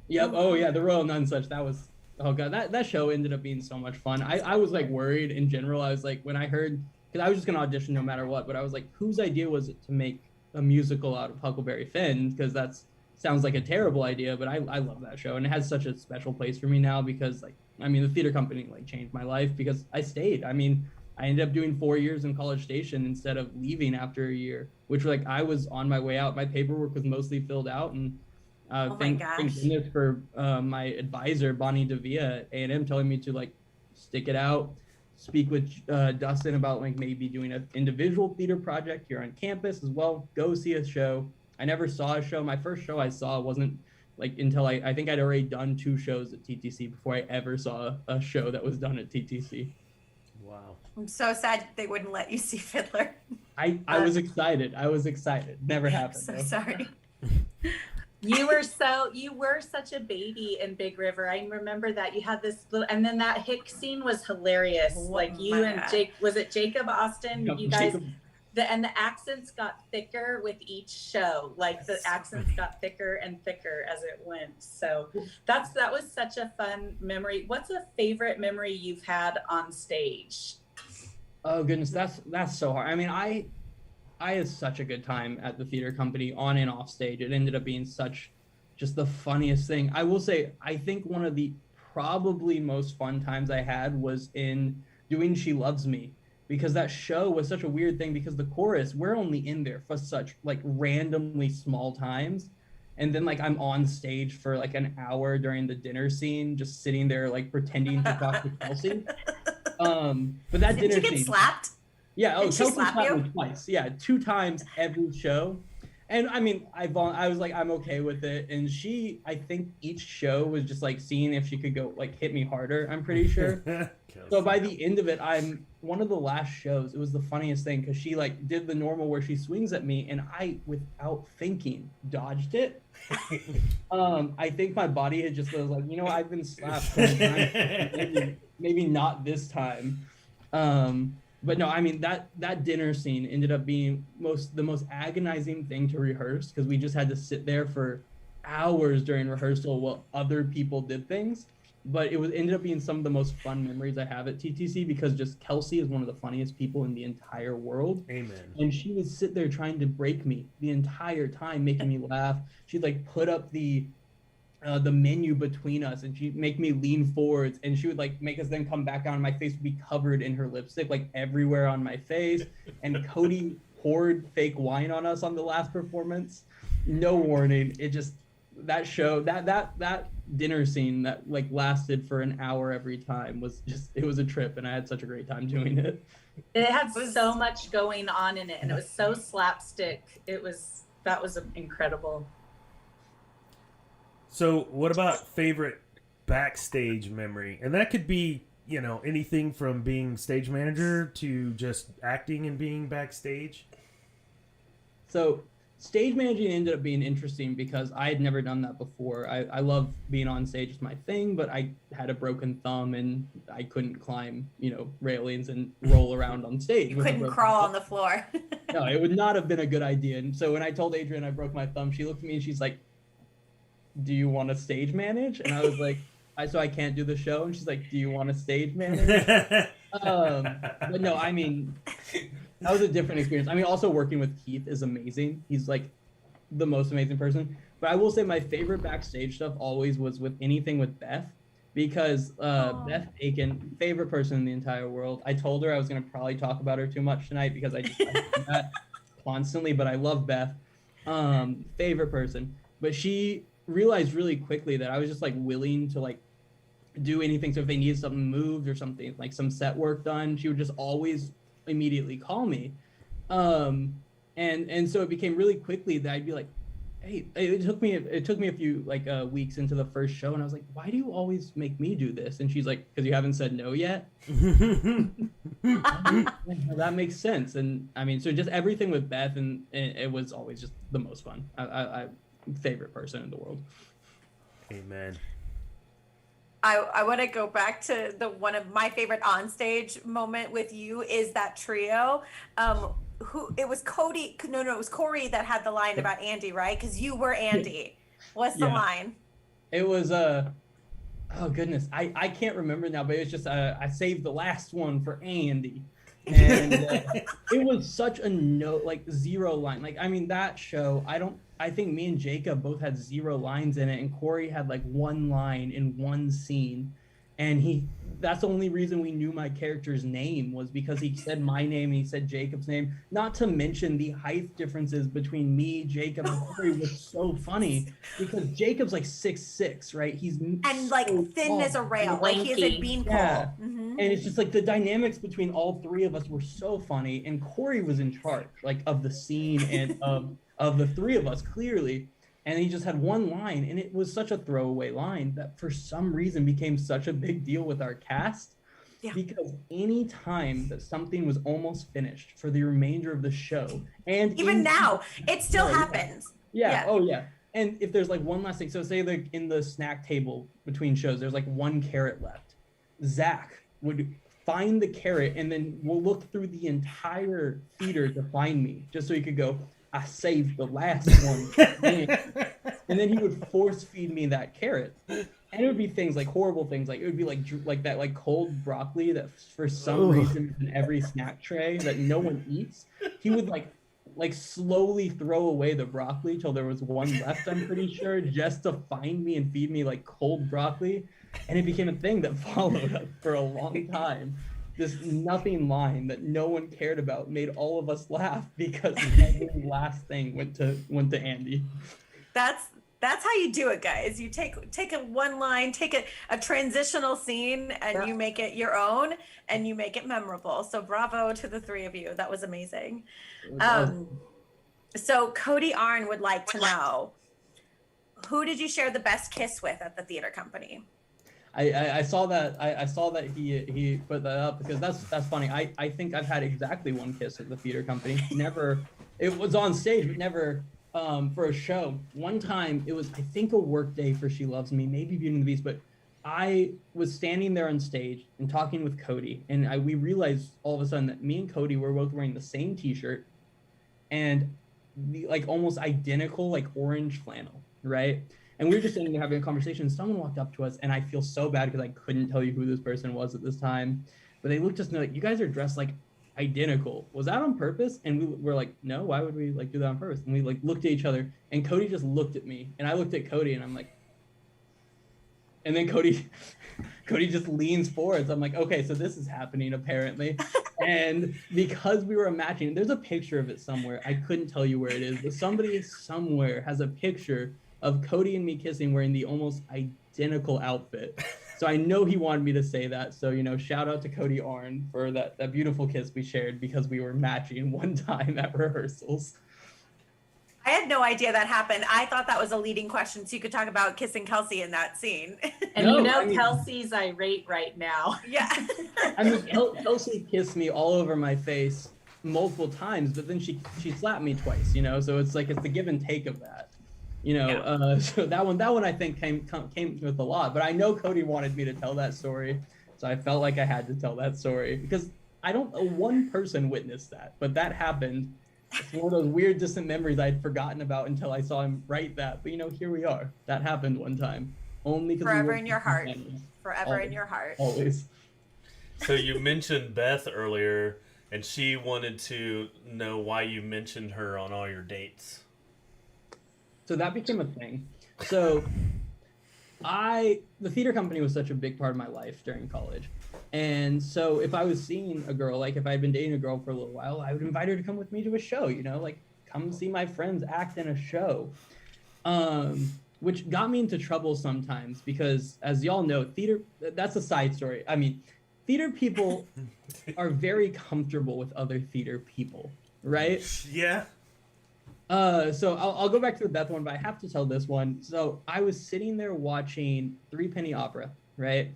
Yep. Oh yeah, the Royal None Such. That was, oh god, that show ended up being so much fun. I was like worried in general. I was like, when I heard, because I was just gonna audition no matter what, but I was like, whose idea was it to make a musical out of Huckleberry Finn? Because that sounds like a terrible idea, but I love that show, and it has such a special place for me now because the theater company changed my life because I stayed. I ended up doing 4 years in College Station instead of leaving after a year, which I was on my way out. My paperwork was mostly filled out, and thank goodness for my advisor Bonnie Devia at A&M telling me to stick it out, speak with Dustin about maybe doing an individual theater project here on campus as well. Go see a show. I never saw a show. My first show I saw wasn't until I think I'd already done 2 shows at TTC before I ever saw a show that was done at TTC. Wow. I'm so sad they wouldn't let you see Fiddler. I was excited. Never happened. I'm so sorry. You were such a baby in Big River. I remember that you had this little, and then that Hick scene was hilarious. You and Jake, was it Jacob Austin? No, you guys, Jacob. And the accents got thicker with each show. The accents got thicker and thicker as it went. So that was such a fun memory. What's a favorite memory you've had on stage? Oh goodness, that's so hard. I had such a good time at the theater company on and off stage. It ended up being just the funniest thing. I will say, I think one of the probably most fun times I had was in doing She Loves Me, because that show was such a weird thing because the chorus, we're only in there for such randomly small times. And then I'm on stage for an hour during the dinner scene, just sitting there pretending to talk to Kelsey. But that Did dinner you get scene, slapped? yeah. Oh, Did she Kelsey slap slapped you? me twice. Yeah, 2 times every show. And I mean, I was like, I'm okay with it. And I think each show was just like seeing if she could go like hit me harder. I'm pretty sure. So by the end of it, one of the last shows. It was the funniest thing because she like did the normal where she swings at me, and I, without thinking, dodged it. I think my body had just was like, I've been slapped 20 times. Maybe not this time. But no, I mean that dinner scene ended up being the most agonizing thing to rehearse because we just had to sit there for hours during rehearsal while other people did things. But ended up being some of the most fun memories I have at TTC because just Kelsey is one of the funniest people in the entire world. Amen. And she would sit there trying to break me the entire time, making me laugh. She'd like put up the menu between us, and she'd make me lean forwards, and she would like make us then come back down. My face would be covered in her lipstick, like everywhere on my face. And Cody poured fake wine on us on the last performance. No warning. It just, that show, that dinner scene that like lasted for an hour every time was just, it was a trip, and I had such a great time doing it. It had so much going on in it, and it was so slapstick. That was incredible. So what about favorite backstage memory? And that could be, anything from being stage manager to just acting and being backstage. So stage managing ended up being interesting because I had never done that before. I love being on stage, it's my thing, but I had a broken thumb and I couldn't climb, railings and roll around on stage. You couldn't crawl on the floor. No, it would not have been a good idea. And so when I told Adrian I broke my thumb, she looked at me and she's like, do you want to stage manage? And I was like, so I can't do the show. And she's like, do you want to stage manage? But no, I mean, that was a different experience. I mean, also working with Keith is amazing. He's like the most amazing person. But I will say my favorite backstage stuff always was with anything with Beth, because Beth Aiken, favorite person in the entire world. I told her I was going to probably talk about her too much tonight because I do that constantly, but I love Beth. Favorite person. But she realized really quickly that I was just like willing to like do anything. So if they needed something moved or something, like some set work done, she would just always immediately call me. And so it became really quickly that I'd be like, hey, it took me a few like weeks into the first show, and I was like, why do you always make me do this? And she's like, because you haven't said no yet. That makes sense. And I mean, so just everything with Beth, and it was always just the most fun. I favorite person in the world. Amen. I want to go back to one of my favorite onstage moment with you is that trio. It was Cody. No, it was Corey that had the line about Andy, right? Because you were Andy. What's the line? It was oh goodness, I can't remember now, but it's just I saved the last one for Andy, and it was such a zero line. Like, I mean, that show, I think me and Jacob both had 0 lines in it, and Corey had like 1 line in 1 scene, and that's the only reason we knew my character's name was because he said my name and he said Jacob's name. Not to mention the height differences between me, Jacob, and Corey was so funny because Jacob's like 6'6", right? He's and like so thin tall. as a rail, like he is a beanpole. Yeah. Mm-hmm. And it's just like the dynamics between all 3 of us were so funny, and Corey was in charge like of the scene and of the 3 of us, clearly. And he just had 1 line, and it was such a throwaway line that for some reason became such a big deal with our cast. Yeah. Because any time that something was almost finished for the remainder of the show, and even now, it still happens. Yeah. Oh yeah. And if there's like one last thing, so say like in the snack table between shows, there's like 1 carrot left. Zach would find the carrot, and then we'll look through the entire theater to find me, just so he could go, I saved the last one. And then he would force feed me that carrot. And it would be things like horrible things. Like it would be like that like cold broccoli that for some reason in every snack tray that no one eats. He would like slowly throw away the broccoli till there was 1 left, I'm pretty sure, just to find me and feed me like cold broccoli. And it became a thing that followed us for a long time. This nothing line that no one cared about made all of us laugh because every last thing went to Andy. That's how you do it, guys. You take a 1 line, take a transitional scene, and you make it your own, and you make it memorable. So bravo to the 3 of you. That was amazing. So Cody Arn would like to know, who did you share the best kiss with at the theater company? I saw that I saw that he put that up because that's funny. I think I've had exactly one kiss at the theater company. Never, it was on stage, but never for a show. One time it was, I think, a work day for She Loves Me, maybe Beauty and the Beast, but I was standing there on stage and talking with Cody, and we realized all of a sudden that me and Cody were both wearing the same T-shirt and the like almost identical like orange flannel, right? And we were just sitting there having a conversation. Someone walked up to us, and I feel so bad because I couldn't tell you who this person was at this time. But they looked at us and they're like, "You guys are dressed like identical. Was that on purpose?" And we were like, "No. Why would we like do that on purpose?" And we like looked at each other, and Cody just looked at me, and I looked at Cody, and I'm like, and then Cody just leans forward. So I'm like, okay, so this is happening apparently. And because we were matching, there's a picture of it somewhere. I couldn't tell you where it is, but somebody somewhere has a picture of Cody and me kissing wearing the almost identical outfit. So I know he wanted me to say that. So, you know, shout out to Cody Arn for that beautiful kiss we shared because we were matching one time at rehearsals. I had no idea that happened. I thought that was a leading question, so you could talk about kissing Kelsey in that scene. And No, you know I mean- Kelsey's irate right now. Yeah. I mean, Kelsey kissed me all over my face multiple times, but then she slapped me twice, you know? So it's like, it's the give and take of that, you know? Yeah. So that one I think came with a lot, but I know Cody wanted me to tell that story. So I felt like I had to tell that story because one person witnessed that, but that happened. It's one of those weird distant memories I'd forgotten about until I saw him write that. But you know, here we are. That happened one time. Only because Forever in your heart. Forever in Always. your heart. Always. So you mentioned Beth earlier, and she wanted to know why you mentioned her on all your dates. So that became a thing. So the theater company was such a big part of my life during college. And so if I was seeing a girl, like if I'd been dating a girl for a little while, I would invite her to come with me to a show, you know, like come see my friends act in a show. Which got me into trouble sometimes because as y'all know, theater, that's a side story. I mean, theater people are very comfortable with other theater people, right? Yeah. So I'll go back to the Beth one, but I have to tell this one. So I was sitting there watching Three Penny Opera, right?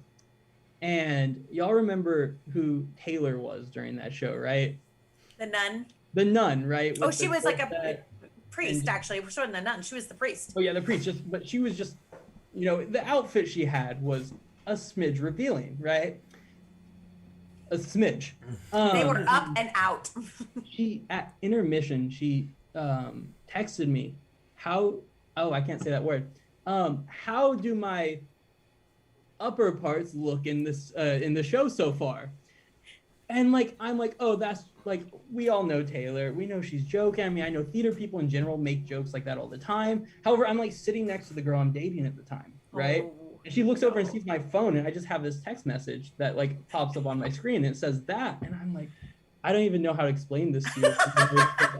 And y'all remember who Taylor was during that show, right? The nun. The nun, right? Oh, With she the was like a corset. priest, actually. She wasn't a nun. She was the priest. Oh yeah, the priest. But she was just, you know, the outfit she had was a smidge revealing, right? A smidge. They were up and out. She at intermission she texted me I can't say that word. How do my upper parts look in the show so far? And like I'm like, oh, that's like, we all know Taylor, we know she's joking. I mean, I know theater people in general make jokes like that all the time. However, I'm like sitting next to the girl I'm dating at the time, right? Oh, And she looks over and sees my phone, and I just have this text message that like pops up on my screen, and it says that, and I'm like, I don't even know how to explain this to you.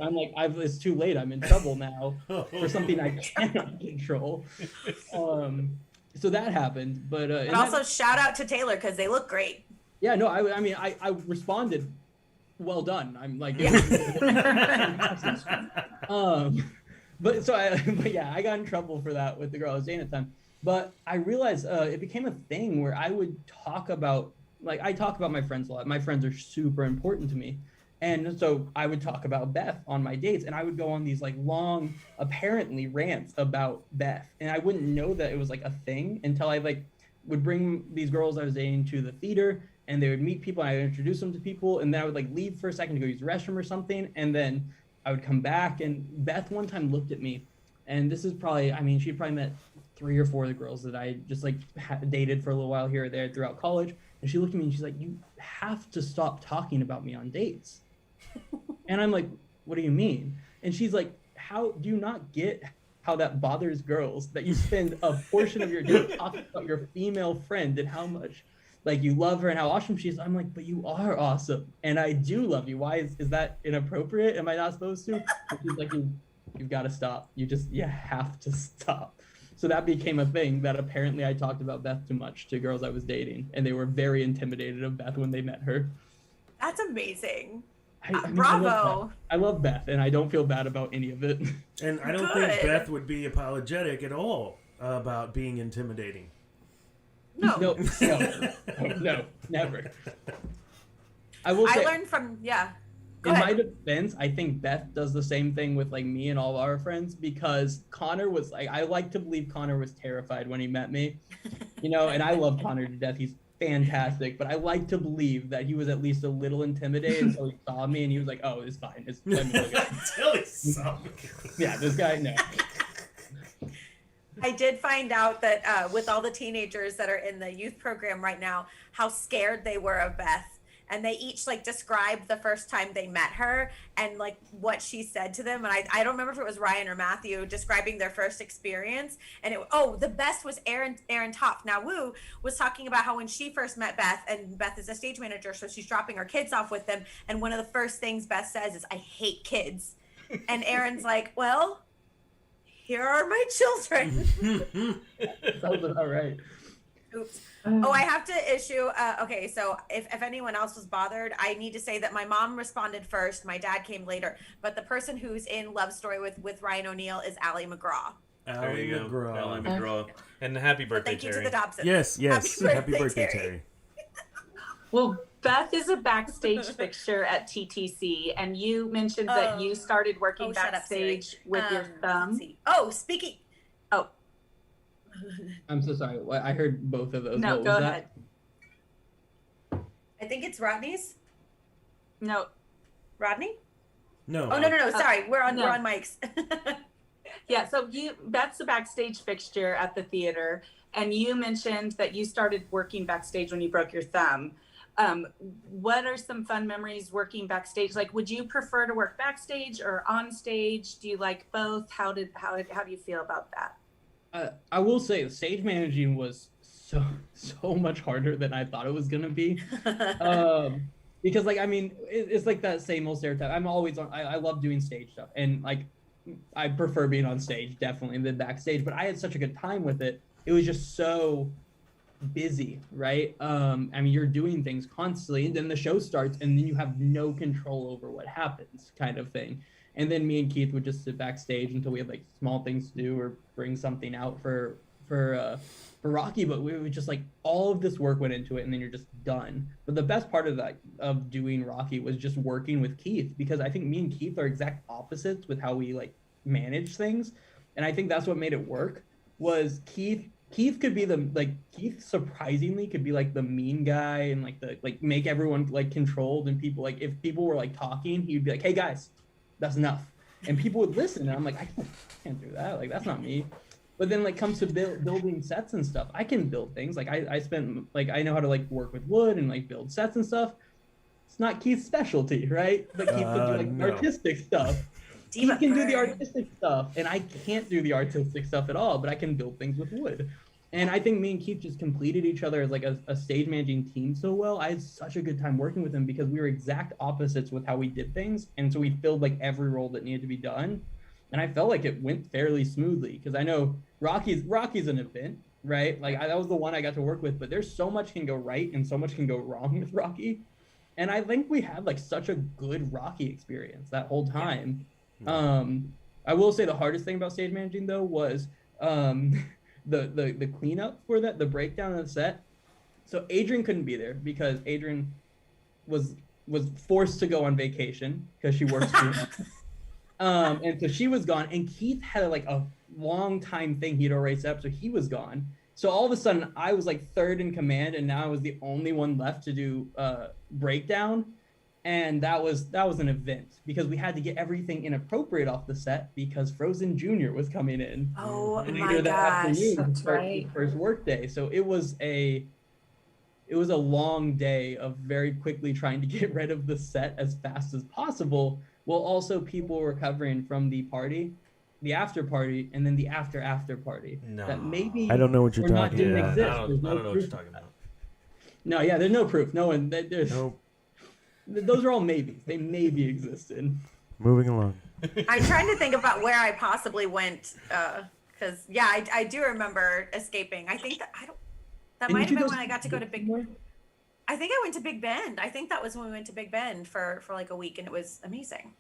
I'm like, it's too late. I'm in trouble now for something I cannot control. So that happened, but And also shout out to Taylor because they look great. yeah, no, I mean, I responded, well done. I'm like, but yeah, I got in trouble for that with the girl I was dating at the time. But I realized it became a thing where I would talk about, like, I talk about my friends a lot. My friends are super important to me. And so I would talk about Beth on my dates, and I would go on these like long, apparently rants about Beth. And I wouldn't know that it was like a thing until I like would bring these girls I was dating to the theater, and they would meet people, and I would introduce them to people, and then I would like leave for a second to go use the restroom or something, and then I would come back, and Beth one time looked at me, and this is probably, I mean, she probably met 3 or 4 of the girls that I just like dated for a little while here or there throughout college, and she looked at me and she's like, you have to stop talking about me on dates. And I'm like, what do you mean? And she's like, how do you not get how that bothers girls that you spend a portion of your day talking about your female friend and how much like you love her and how awesome she is? I'm like, but you are awesome, and I do love you. Why is that inappropriate? Am I not supposed to? And she's like, you've got to stop. You have to stop. So that became a thing that apparently I talked about Beth too much to girls I was dating, and they were very intimidated of Beth when they met her. That's amazing. I love Bravo. Beth. I love Beth, and I don't feel bad about any of it. And I don't Good. think Beth would be apologetic at all about being intimidating. No. No, never. I will I say, learned from, yeah. Go in ahead. my defense, I think Beth does the same thing with like me and all of our friends, because Connor was like, I like to believe Connor was terrified when he met me, you know, and I love Connor to death. He's fantastic, but I like to believe that he was at least a little intimidated until he saw me and he was like, oh, it's fine. Let me look at it. Until he saw me. Yeah, this guy, no. I did find out that with all the teenagers that are in the youth program right now, how scared they were of Beth. And they each like described the first time they met her and like what she said to them. And I don't remember if it was Ryan or Matthew describing their first experience. And the best was Erin Toft. Now Wu was talking about how when she first met Beth, and Beth is a stage manager, so she's dropping her kids off with them. And one of the first things Beth says is, I hate kids. And Erin's like, well, here are my children. Sounds about right. Oops. Oh, I have to issue. Okay, so if anyone else was bothered, I need to say that my mom responded first. My dad came later. But the person who's in Love Story with Ryan O'Neal is Allie McGraw. There you go. McGraw. Ally McGraw. And happy birthday, Thank you Terry. to the Dobsons. Yes. Happy birthday, Terry. Terry. Well, Beth is a backstage fixture at TTC, and you mentioned that you started working shut up, Siri. backstage with your Let's thumb. see. Oh, speaking. Oh, I'm so sorry. I heard both of those. no, What go was ahead. I think it's Rodney's. No. Rodney? No. Oh no. Sorry, we're on no. we're on mics. Yeah, so Beth's a backstage fixture at the theater, and you mentioned that you started working backstage when you broke your thumb. What are some fun memories working backstage? Like, would you prefer to work backstage or on stage? Do you like both? How do you feel about that? I will say stage managing was so much harder than I thought it was gonna be. Because like, I mean, it's like that same old stereotype. I'm always on, I love doing stage stuff, and like, I prefer being on stage definitely than backstage, but I had such a good time with it. It was just so busy, right? I mean, you're doing things constantly, and then the show starts, and then you have no control over what happens, kind of thing. And then me and Keith would just sit backstage until we had like small things to do or bring something out for Rocky. But we would just like, all of this work went into it, and then you're just done. But the best part of doing Rocky was just working with Keith, because I think me and Keith are exact opposites with how we like manage things, and I think that's what made it work. Was Keith could be Keith surprisingly could be like the mean guy and like make everyone like controlled, and people like, if people were like talking, he'd be like, hey guys, that's enough, and people would listen, and I'm like, I can't do that, like that's not me. But then like comes to building sets and stuff, I can build things. Like I spent like, I know how to like work with wood and like build sets and stuff. It's not Keith's specialty, right? But Keith can do like No. artistic stuff. He can do the artistic stuff, and I can't do the artistic stuff at all, but I can build things with wood. And I think me and Keith just completed each other as like a stage managing team so well. I had such a good time working with him because we were exact opposites with how we did things. And so we filled like every role that needed to be done. And I felt like it went fairly smoothly, because I know Rocky's an event, right? Like that was the one I got to work with, but there's so much can go right and so much can go wrong with Rocky. And I think we had like such a good Rocky experience that whole time. Yeah. I will say the hardest thing about stage managing though was the cleanup for that, the breakdown of the set. So Adrian couldn't be there because Adrian was forced to go on vacation because she works too much. And so she was gone, and Keith had like a long time thing he'd already set up, so he was gone. So all of a sudden I was like third in command, and now I was the only one left to do breakdown. And that was an event because we had to get everything inappropriate off the set because Frozen Jr. was coming in. Oh my gosh, that's right. First work day. So it was a long day of very quickly trying to get rid of the set as fast as possible, while also people recovering from the party, the after party, and then the after party. No. That maybe I don't know what you're talking didn't about. exist. I don't know what you're talking about. No, yeah, there's no proof. No one. There's. Nope. Those are all maybes. They maybe existed. Moving along. I'm trying to think about where I possibly went, because yeah, I do remember escaping. I think that that might have been when I got to go to Big. I think I went to Big Bend. I think that was when we went to Big Bend for like a week, and it was amazing.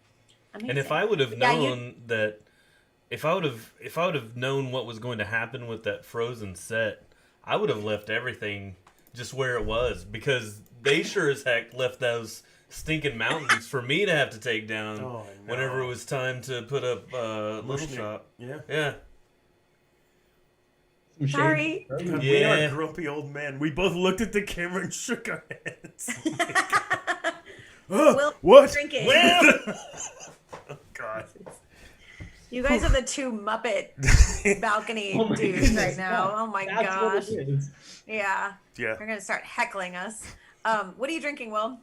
Amazing. And if I would have Yeah, known that, if I would have known what was going to happen with that Frozen set, I would have left everything just where it was, because they sure as heck left those stinking mountains for me to have to take down Oh, no. whenever it was time to put up Little Shop. Yeah. Yeah. Some shade. Sorry. God, we are Yeah. grumpy old men. We both looked at the camera and shook our heads. Oh, Will, what? drinking. Well. Oh, God. You guys are the two Muppet balcony Oh my dudes goodness, right now. yeah. Oh my That's gosh. what it is. Yeah. Yeah. They're gonna start heckling us. What are you drinking, Will?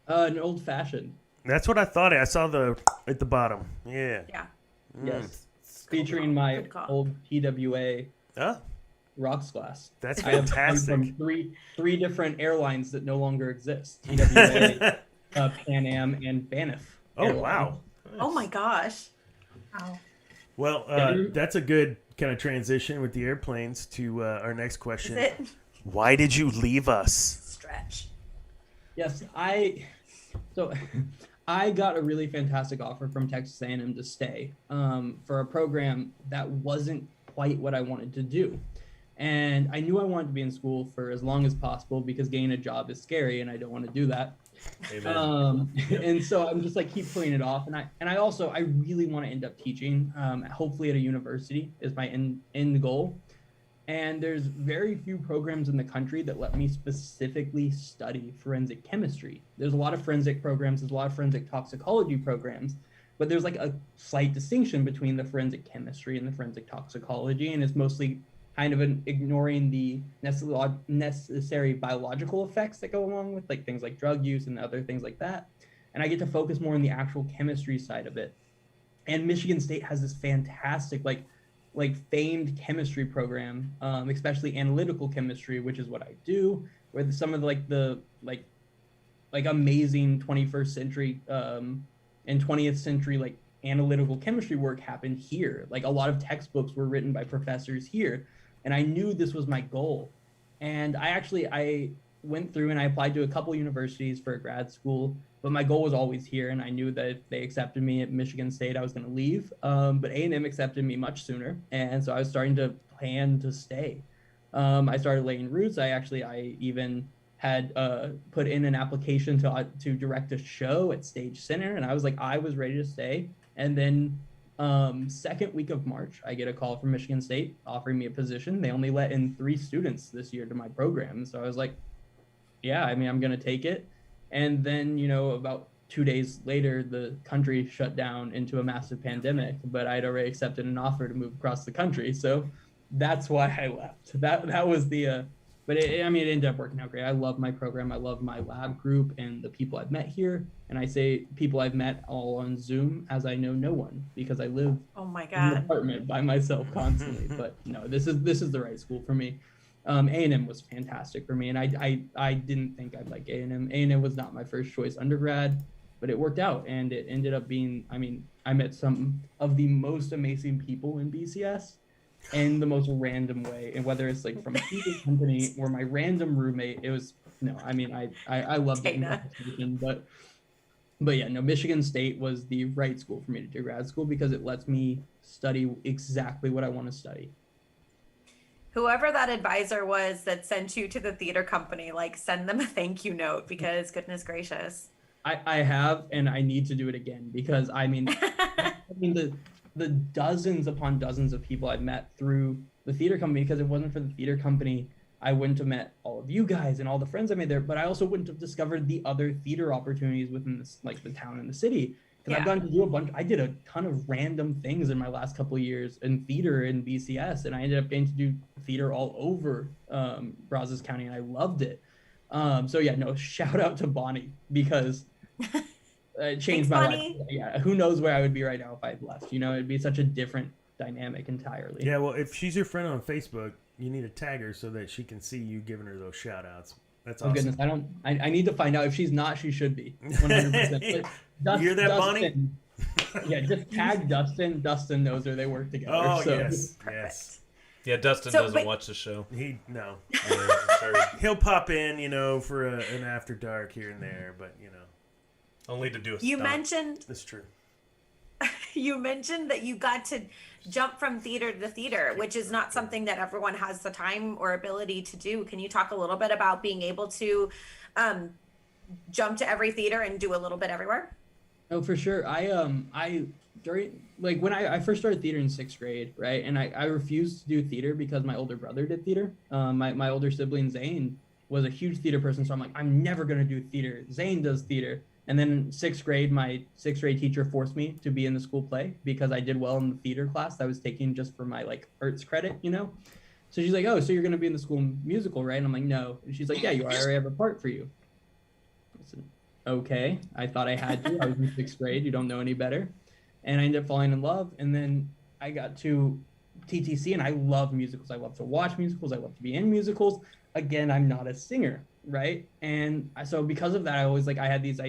An old fashioned. That's what I thought. I saw the at the bottom. Yeah. Yeah. Yes. Featuring my Good call. old PWA Oh, rocks glass. that's I have one fantastic. from three different airlines that no longer exist. TWA, Pan Am, and Banff. Oh, Airline. wow. Oh my gosh. Wow. Well, Yeah. that's a good kind of transition with the airplanes to our next Is question. it Why did you leave us? stretch? Yes, I got a really fantastic offer from Texas A&M to stay for a program that wasn't quite what I wanted to do. And I knew I wanted to be in school for as long as possible because getting a job is scary and I don't want to do that. Amen. And so I'm just like keep putting it off. And I also really want to end up teaching, hopefully at a university is my end goal. And there's very few programs in the country that let me specifically study forensic chemistry. There's a lot of forensic programs, there's a lot of forensic toxicology programs, but there's like a slight distinction between the forensic chemistry and the forensic toxicology, and it's mostly kind of ignoring the necessary biological effects that go along with like things like drug use and other things like that. And I get to focus more on the actual chemistry side of it. And Michigan State has this fantastic like famed chemistry program, especially analytical chemistry, which is what I do, where some of the amazing 21st century and 20th century like analytical chemistry work happened here. Like a lot of textbooks were written by professors here, and I knew this was my goal. And I went through and I applied to a couple universities for a grad school, but my goal was always here, and I knew that if they accepted me at Michigan State, I was going to leave. But A&M accepted me much sooner, and so I was starting to plan to stay. I started laying roots. I even had put in an application to direct a show at Stage Center, and I was ready to stay. And then second week of March, I get a call from Michigan State offering me a position. They only let in 3 students this year to my program, so I was like, yeah, I mean, I'm going to take it. And then, about 2 days later, the country shut down into a massive pandemic, but I'd already accepted an offer to move across the country. So that's why I left. That was but it ended up working out great. I love my program. I love my lab group and the people I've met here. And I say people I've met all on Zoom, as I know no one, because I live Oh my in an god. apartment by myself constantly. But no, this is the right school for me. A&M was fantastic for me, and I didn't think I'd like A&M. A&M was not my first choice undergrad, but it worked out, and it ended up being, I met some of the most amazing people in BCS in the most random way, and whether it's like from a TV company or my random roommate, it was, I loved it in Dana. competition, but yeah, no, Michigan State was the right school for me to do grad school because it lets me study exactly what I want to study. Whoever that advisor was that sent you to the theater company, like send them a thank you note because goodness gracious. I have, and I need to do it again because the dozens upon dozens of people I've met through the theater company, because if it wasn't for the theater company, I wouldn't have met all of you guys and all the friends I made there, but I also wouldn't have discovered the other theater opportunities within this, like the town and the city. Because I've gotten to do I did a ton of random things in my last couple of years in theater in BCS, and I ended up getting to do theater all over Brazos County, and I loved it. So yeah, no, shout out to Bonnie because it changed Thanks, my Bonnie. life. Yeah, who knows where I would be right now if I had left? It'd be such a different dynamic entirely. Yeah, well, if she's your friend on Facebook, you need to tag her so that she can see you giving her those shout outs. That's Oh awesome. goodness, I need to find out. If she's not, she should be 100%. You hear that, Bonnie? Dustin, yeah, just tag Dustin. Dustin knows where they work together. Oh, so. yes. Yes. Yeah, Dustin So, doesn't but- watch the show. No. Yeah, sorry. He'll pop in, for an after dark here and there, but Only to do a You stunt. mentioned that's true. that you got to jump from theater to theater, which is not something that everyone has the time or ability to do. Can you talk a little bit about being able to jump to every theater and do a little bit everywhere? Oh, for sure. I during like when I first started theater in 6th grade, right? And I refused to do theater because my older brother did theater. My older sibling Zane was a huge theater person, so I'm like, I'm never gonna do theater. Zane does theater. And then in 6th grade, my 6th grade teacher forced me to be in the school play because I did well in the theater class that I was taking just for my like arts credit, So she's like, oh, so you're gonna be in the school musical, right? And I'm like, no. And she's like, yeah, you are. I already have a part for you. I said, okay. I thought I had to. I was in 6th grade. You don't know any better. And I ended up falling in love. And then I got to TTC, and I love musicals. I love to watch musicals. I love to be in musicals. Again, I'm not a singer, right? And so because of that, I had these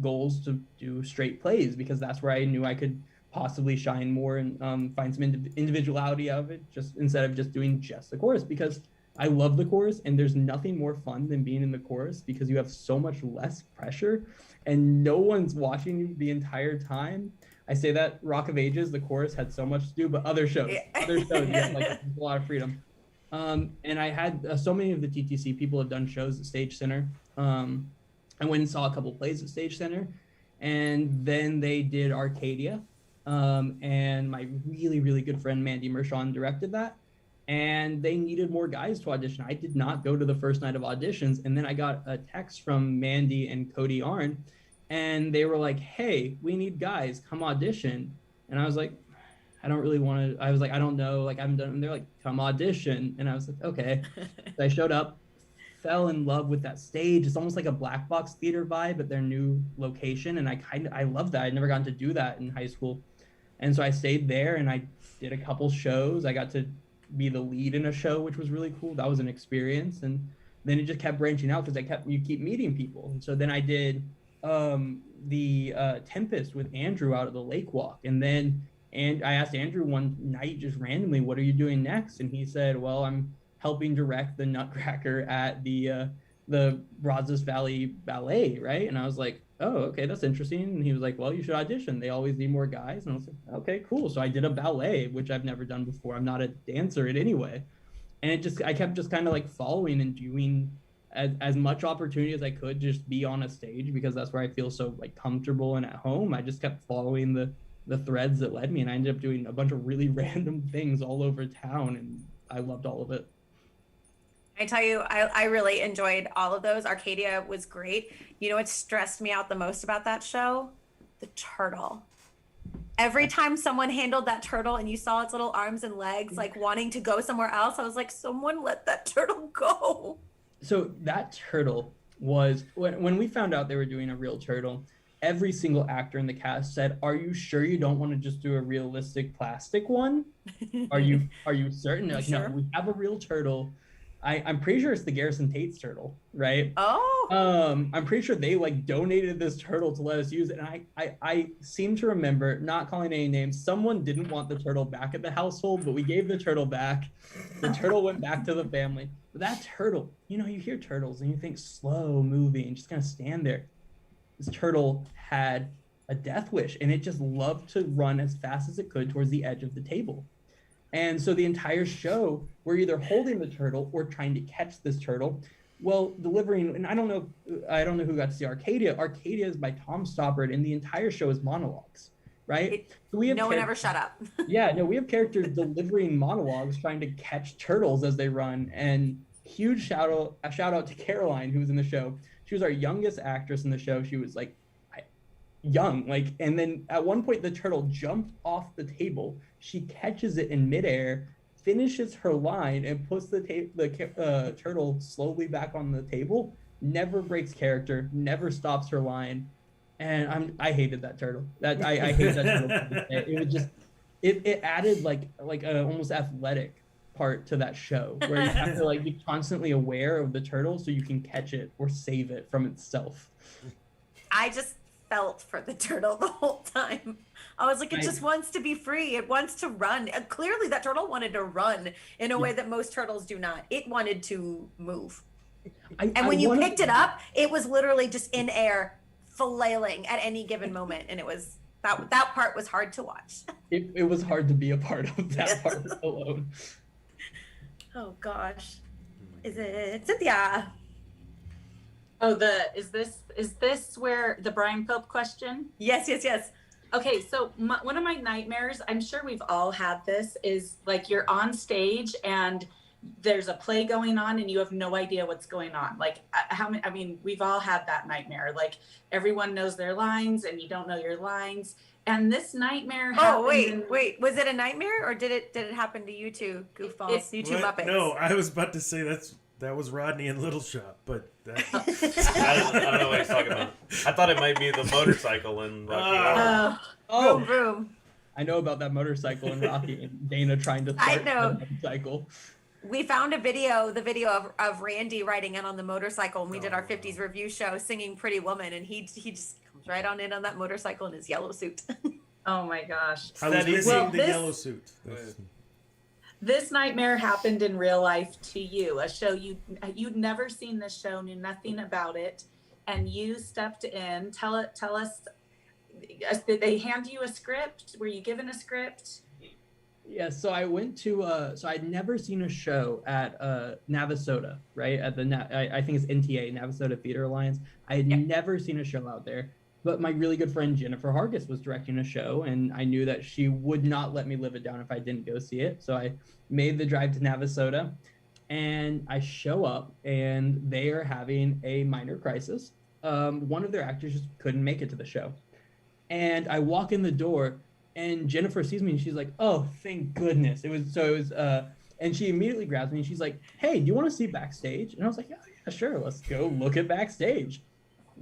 goals to do straight plays because that's where I knew I could possibly shine more and find some individuality out of it, just instead of just doing just the chorus, because I love the chorus, and there's nothing more fun than being in the chorus because you have so much less pressure and no one's watching you the entire time. I say that Rock of Ages, the chorus had so much to do, but other shows, you have a lot of freedom. And I had so many of the TTC people have done shows at Stage Center. I went and saw a couple plays at Stage Center, and then they did Arcadia. And my really, really good friend Mandy Mershon directed that. And they needed more guys to audition. I did not go to the first night of auditions. And then I got a text from Mandy and Cody Arn, and they were like, hey, we need guys, come audition. And I was like, I don't really want to, I was like, I don't know, like I haven't done, and they're like, come audition. And I was like, okay. So I showed up, fell in love with that stage. It's almost like a black box theater vibe at their new location. And I love that. I'd never gotten to do that in high school. And so I stayed there and I did a couple shows. I got to be the lead in a show, which was really cool. That was an experience. And then it just kept branching out because you keep meeting people. And so then I did the Tempest with Andrew out at the Lake Walk. And I asked Andrew one night just randomly, what are you doing next? And he said, well, I'm helping direct the Nutcracker at the Brazos Valley Ballet, right? And I was like, oh, okay, that's interesting. And he was like, well, you should audition. They always need more guys. And I was like, okay, cool. So I did a ballet, which I've never done before. I'm not a dancer in any way. And I kept just kind of like following and doing as much opportunity as I could, just be on a stage because that's where I feel so like comfortable and at home. I just kept following the threads that led me, and I ended up doing a bunch of really random things all over town, and I loved all of it. I tell you, I really enjoyed all of those. Arcadia was great. You know what stressed me out the most about that show? The turtle. Every time someone handled that turtle and you saw its little arms and legs, like wanting to go somewhere else, I was like, someone let that turtle go. So that turtle was, when we found out they were doing a real turtle, every single actor in the cast said, are you sure you don't want to just do a realistic plastic one? Are you certain? Like, sure? No, we have a real turtle. I'm pretty sure it's the Garrison Tate's turtle, right? Oh. I'm pretty sure they like donated this turtle to let us use it. And I seem to remember, not calling any names, someone didn't want the turtle back at the household, but we gave the turtle back. The turtle went back to the family. But that turtle, you hear turtles and you think slow moving, just gonna stand there. This turtle had a death wish and it just loved to run as fast as it could towards the edge of the table. And so the entire show, we're either holding the turtle or trying to catch this turtle. Well, delivering, and I don't know who got to see Arcadia. Arcadia is by Tom Stoppard, and the entire show is monologues, right? So we have no one ever shut up. Yeah, no, we have characters delivering monologues, trying to catch turtles as they run. And huge shout out to Caroline, who was in the show. She was our youngest actress in the show. She was like young, and then at one point the turtle jumped off the table. She catches it in midair, finishes her line, and puts the turtle slowly back on the table. Never breaks character, never stops her line, and I hated that turtle. I hate that turtle. It would just it added like a almost athletic part to that show where you have to be constantly aware of the turtle so you can catch it or save it from itself. I just felt for the turtle the whole time. I was like, it I- just wants to be free. It wants to run. Clearly, that turtle wanted to run in a way that most turtles do not. It wanted to move. And when you picked it up, it was literally just in air, flailing at any given moment, and it was that part was hard to watch. It was hard to be a part of that part alone. Oh gosh, is it Cynthia? Oh, is this where the Brian Pope question? Yes. Okay, so one of my nightmares, I'm sure we've all had this, is like you're on stage and there's a play going on and you have no idea what's going on. Like we've all had that nightmare. Like everyone knows their lines and you don't know your lines. And this nightmare happened. Oh wait, was it a nightmare or did it happen to you two goofballs, you two Muppets? No, I was about to say that was Rodney in Little Shop, but that... I don't know what he's talking about. I thought it might be the motorcycle in Rocky Horror. Vroom, vroom. I know about that motorcycle in Rocky and Dana trying to start the motorcycle. We found the video of Randy riding in on the motorcycle, and we did our 50s review show singing Pretty Woman, and he just comes right on in on that motorcycle in his yellow suit. Oh my gosh. I was missing the yellow suit. This nightmare happened in real life to you. A show you'd never seen this show, knew nothing about it, and you stepped in. Tell us. Did they hand you a script? Were you given a script? Yeah, so I went to so I'd never seen a show at Navasota, right? At the I think it's NTA, Navasota Theater Alliance. I had never seen a show out there. But my really good friend Jennifer Hargis was directing a show, and I knew that she would not let me live it down if I didn't go see it. So I made the drive to Navasota, and I show up, and they are having a minor crisis. One of their actors just couldn't make it to the show. And I walk in the door, and Jennifer sees me, and she's like, "Oh, thank goodness!" And she immediately grabs me, and she's like, "Hey, do you want to see backstage?" And I was like, "Yeah, sure. Let's go look at backstage."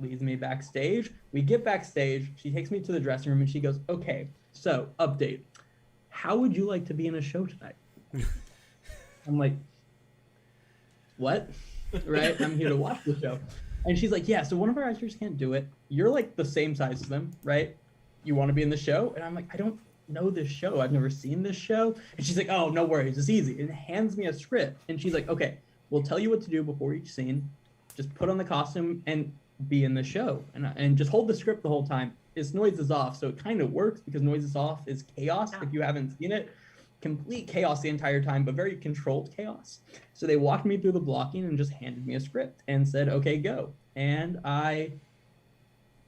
Leads me backstage. We get backstage. She takes me to the dressing room, and she goes, "Okay, so update. How would you like to be in a show tonight?" I'm like, "What?" Right? I'm here to watch the show. And she's like, "Yeah, so one of our actors can't do it. You're like the same size as them, right? You want to be in the show?" And I'm like, "I don't know this show. I've never seen this show." And she's like, "Oh, no worries. It's easy." And hands me a script. And she's like, "Okay, we'll tell you what to do before each scene. Just put on the costume and be in the show. And just hold the script the whole time. It's Noise is Off, so it kind of works because Noise is Off is chaos. If you haven't seen it, complete chaos the entire time, but very controlled chaos. So they walked me through the blocking and just handed me a script and said, "Okay, go." And I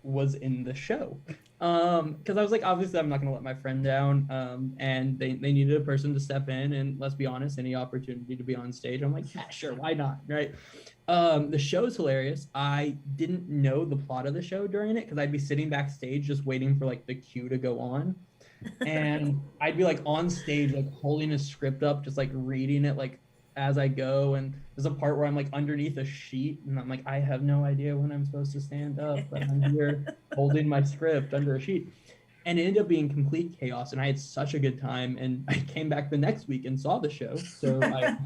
was in the show. Because I was like, obviously I'm not going to let my friend down. And they needed a person to step in, and let's be honest, any opportunity to be on stage, I'm like, yeah, sure, why not, right? The show's hilarious. I didn't know the plot of the show during it because I'd be sitting backstage just waiting for like the cue to go on. And I'd be like on stage, like holding a script up, just like reading it like as I go. And there's a part where I'm like underneath a sheet and I'm like, I have no idea when I'm supposed to stand up, but I'm here holding my script under a sheet. And it ended up being complete chaos. And I had such a good time. And I came back the next week and saw the show. So I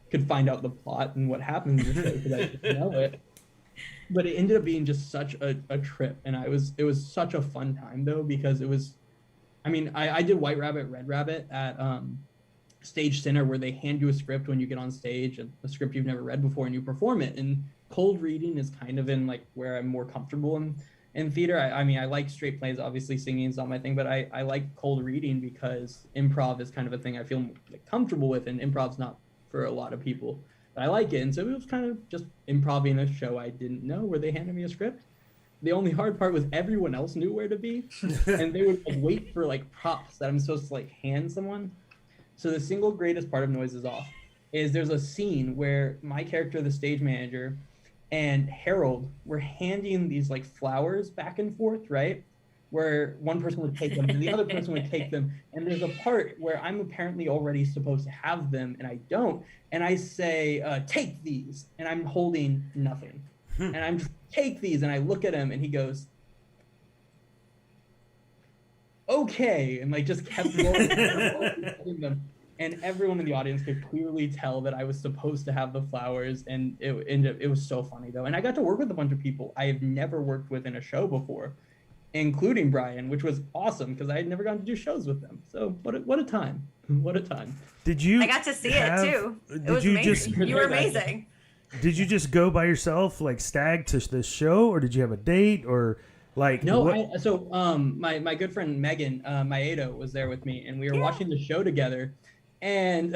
could find out the plot and what happened in the show because I didn't know it. But it ended up being just such a trip. And it was such a fun time though, because it was, I mean, I did White Rabbit, Red Rabbit at Stage Center, where they hand you a script when you get on stage, and a script you've never read before, and you perform it. And cold reading is kind of in like where I'm more comfortable in theater. I mean, I like straight plays, obviously singing is not my thing, but I like cold reading because improv is kind of a thing I feel like comfortable with, and improv's not for a lot of people. But I like it, and so it was kind of just improvising a show I didn't know, where they handed me a script. The only hard part was everyone else knew where to be, and they would like, wait for like props that I'm supposed to like hand someone. So the single greatest part of Noise is Off is there's a scene where my character, the stage manager, and Harold were handing these like flowers back and forth, right? Where one person would take them and the other person would take them. And there's a part where I'm apparently already supposed to have them and I don't. And I say, "Take these." And I'm holding nothing. And I'm just, "Take these." And I look at him and he goes, "Okay," and like just kept holding them. And everyone in the audience could clearly tell that I was supposed to have the flowers, and it was so funny though. And I got to work with a bunch of people I have never worked with in a show before, including Brian, which was awesome because I had never gotten to do shows with them. So what a time. What a time. Did you? I got to see it too. It Did was you amazing. just? You were amazing. Did you just go by yourself, like stag to the show, or did you have a date, or like? No, what- my good friend Megan Maedo was there with me, and we were watching the show together, and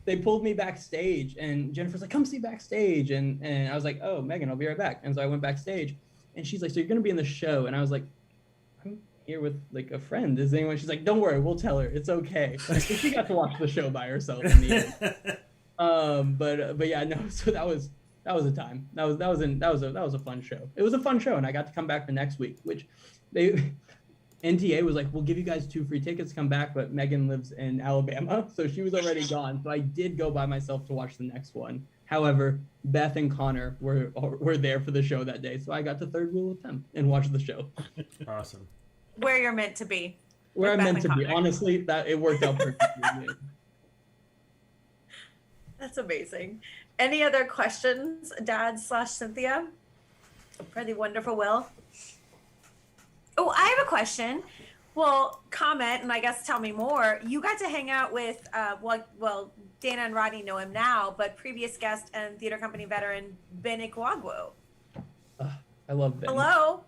they pulled me backstage, and Jennifer's like, "Come see backstage," and I was like, "Oh, Megan, I'll be right back." And so I went backstage, and she's like, "So you're gonna be in the show?" And I was like, "I'm here with like a friend. Is anyone?" She's like, "Don't worry, we'll tell her. It's okay." So she got to watch the show by herself in the end. But yeah, no. So that was a time. That was a fun show. It was a fun show, and I got to come back the next week, which NTA was like, "We'll give you guys 2 free tickets to come back," but Megan lives in Alabama, so she was already gone. So I did go by myself to watch the next one. However, Beth and Connor were there for the show that day, so I got to third wheel with them and watch the show. Awesome. Where you're meant to be. Where with I'm Beth meant to and be. Connor. Honestly, that it worked out perfectly. That's amazing. Any other questions, Dad/Cynthia, for the wonderful Will? Oh, I have a question. Well, comment and I guess tell me more. You got to hang out with, well, Dana and Rodney know him now, but previous guest and theater company veteran Ben Iguagu. I love Ben. Hello.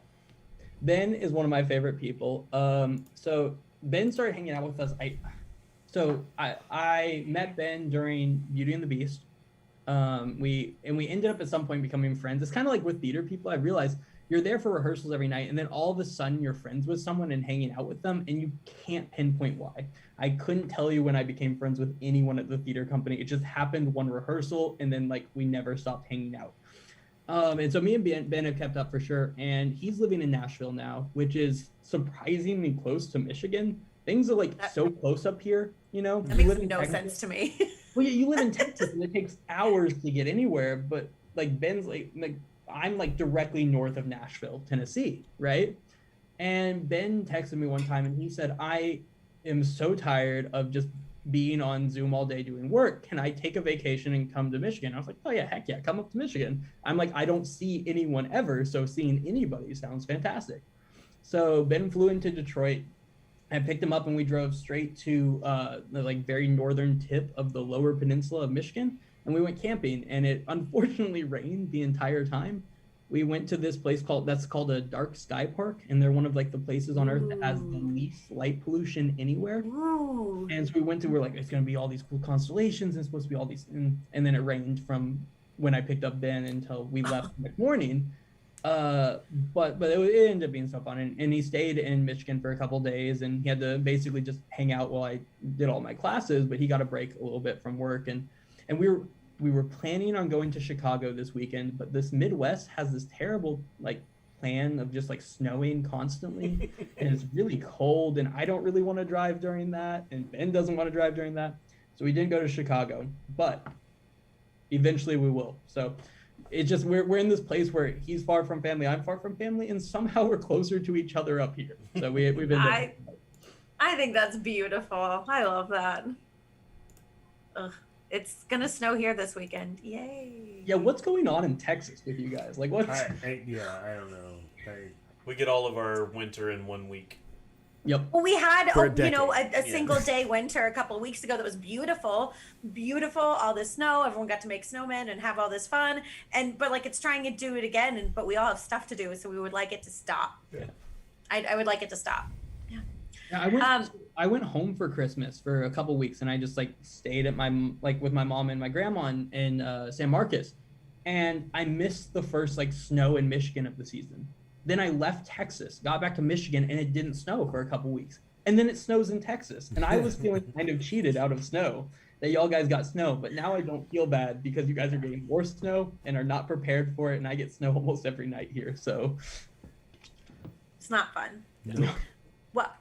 Ben is one of my favorite people. So Ben started hanging out with us. I met Ben during Beauty and the Beast. We ended up at some point becoming friends. It's kind of like with theater people. I realized you're there for rehearsals every night, and then all of a sudden you're friends with someone and hanging out with them, and you can't pinpoint why. I couldn't tell you when I became friends with anyone at the theater company. It just happened one rehearsal, and then like we never stopped hanging out. And so me and Ben have kept up for sure, and he's living in Nashville now, which is surprisingly close to Michigan. Things are like so close up here, you know. That You makes live in no Texas. sense to me. Well, yeah, you live in Texas, and it takes hours to get anywhere. But like Ben's like I'm like directly north of Nashville, Tennessee, right? And Ben texted me one time, and he said, "I am so tired of just being on Zoom all day doing work. Can I take a vacation and come to Michigan?" I was like, "Oh yeah, heck yeah, come up to Michigan." I'm like, I don't see anyone ever, so seeing anybody sounds fantastic. So Ben flew into Detroit. I picked him up and we drove straight to the like very northern tip of the lower peninsula of Michigan, and we went camping, and it unfortunately rained the entire time. We went to this place called a dark sky park, and they're one of like the places on earth that has the least light pollution anywhere. Ooh. And so we went to, we're like, it's gonna be all these cool constellations, and it's supposed to be all these, and then it rained from when I picked up Ben until we left the next morning. But it ended up being so fun, and he stayed in Michigan for a couple days, and he had to basically just hang out while I did all my classes, but he got a break a little bit from work, and we were planning on going to Chicago this weekend, but this Midwest has this terrible like plan of just like snowing constantly, and it's really cold, and I don't really want to drive during that, and Ben doesn't want to drive during that, so we didn't go to Chicago, but eventually we will. So it's just we're in this place where he's far from family, I'm far from family, and somehow we're closer to each other up here. So we've been there. I think that's beautiful. I love that. Ugh. It's gonna snow here this weekend. Yay! Yeah, what's going on in Texas with you guys? Like, what's? I don't know. We get all of our winter in 1 week. Yep. Well, we had For a a single day winter a couple of weeks ago that was beautiful, all this snow. Everyone got to make snowmen and have all this fun. But like it's trying to do it again, but we all have stuff to do, so we would like it to stop. Yeah. I would like it to stop. Yeah, I went home for Christmas for a couple weeks, and I just like stayed at with my mom and my grandma in San Marcos, and I missed the first like snow in Michigan of the season. Then I left Texas, got back to Michigan, and it didn't snow for a couple weeks, and then it snows in Texas, and I was feeling kind of cheated out of snow that y'all guys got snow, but now I don't feel bad because you guys are getting more snow and are not prepared for it, and I get snow almost every night here, so It's not fun. no. Well,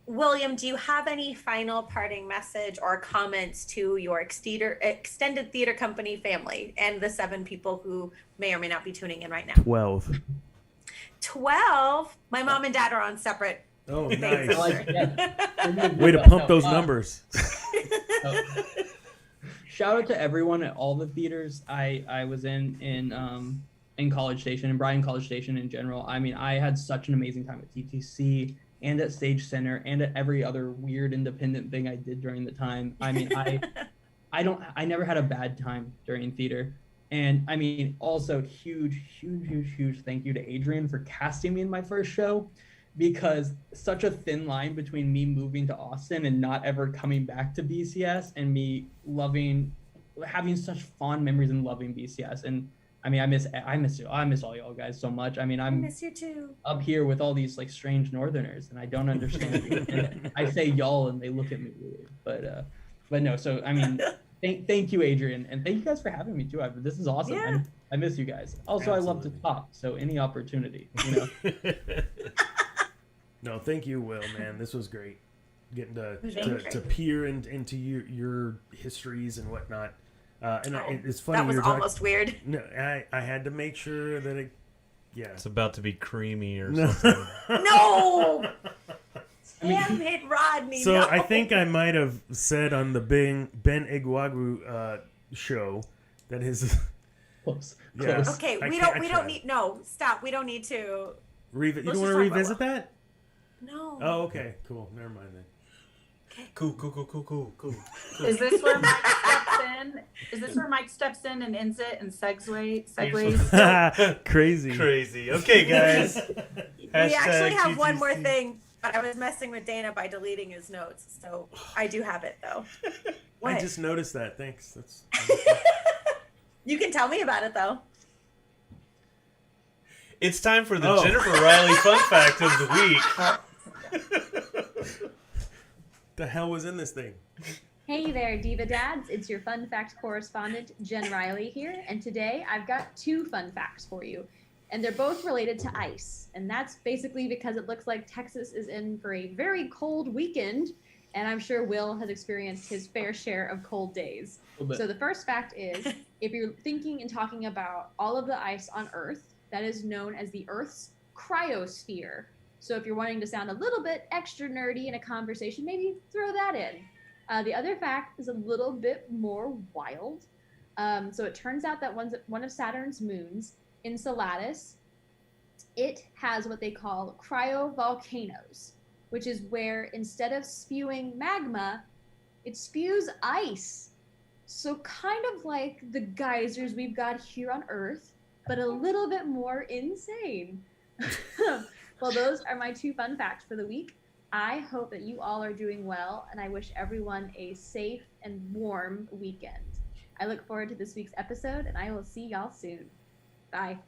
William, do you have any final parting message or comments to your extended theater company family and the 7 people who may or may not be tuning in right now? 12. 12? My mom and dad are on separate. Oh, things. nice. Like, yeah. Way to pump those numbers. Shout out to everyone at all the theaters I was in in College Station and Bryan College Station in general. I mean, I had such an amazing time at TTC and at Stage Center and at every other weird independent thing I did during the time. I mean, I never had a bad time during theater. And I mean, also huge thank you to Adrian for casting me in my first show, because such a thin line between me moving to Austin and not ever coming back to BCS and me having such fond memories and loving BCS. And I mean, I miss you. I miss all y'all guys so much. I mean, I miss you too. Up here with all these like strange Northerners, and I don't understand. And I say y'all, and they look at me weird. But no. So I mean, thank you, Adrian, and thank you guys for having me too. This is awesome. Yeah. I miss you guys. Also, I love to talk, so any opportunity, you know. No, thank you, Will, man. This was great. Getting to Thank you. peer into your histories and whatnot. It's funny. That was almost weird. No, I had to make sure that it. Yeah. It's about to be creamy or No. something. No! Damn it, Rodney. So no. I think I might have said on the Ben Iguagu show that his. Close. Yeah. Close. Okay, I we can't- don't I don't tried. need stop. We don't need to. You Let's don't just want to talk about revisit that? No. Oh, okay, cool. Never mind then. Cool. Is this where Mike steps in? Is this where Mike steps in and ends it and segues? Crazy. Okay, guys. We actually have TTC. one more thing, but I was messing with Dana by deleting his notes, so I do have it though. What? I just noticed that. Thanks. That's. You can tell me about it though. It's time for the Jennifer Riley fun fact of the week. The hell was in this thing? Hey there, Diva Dads. It's your fun fact correspondent, Jen Riley here. And today I've got 2 fun facts for you. And they're both related to ice. And that's basically because it looks like Texas is in for a very cold weekend. And I'm sure Will has experienced his fair share of cold days. So the first fact is, if you're thinking and talking about all of the ice on Earth, that is known as the Earth's cryosphere. So if you're wanting to sound a little bit extra nerdy in a conversation, maybe throw that in. The other fact is a little bit more wild. So it turns out that one of Saturn's moons, Enceladus, it has what they call cryovolcanoes, which is where instead of spewing magma, it spews ice. So kind of like the geysers we've got here on Earth, but a little bit more insane. Well, those are my 2 fun facts for the week. I hope that you all are doing well, and I wish everyone a safe and warm weekend. I look forward to this week's episode, and I will see y'all soon. Bye.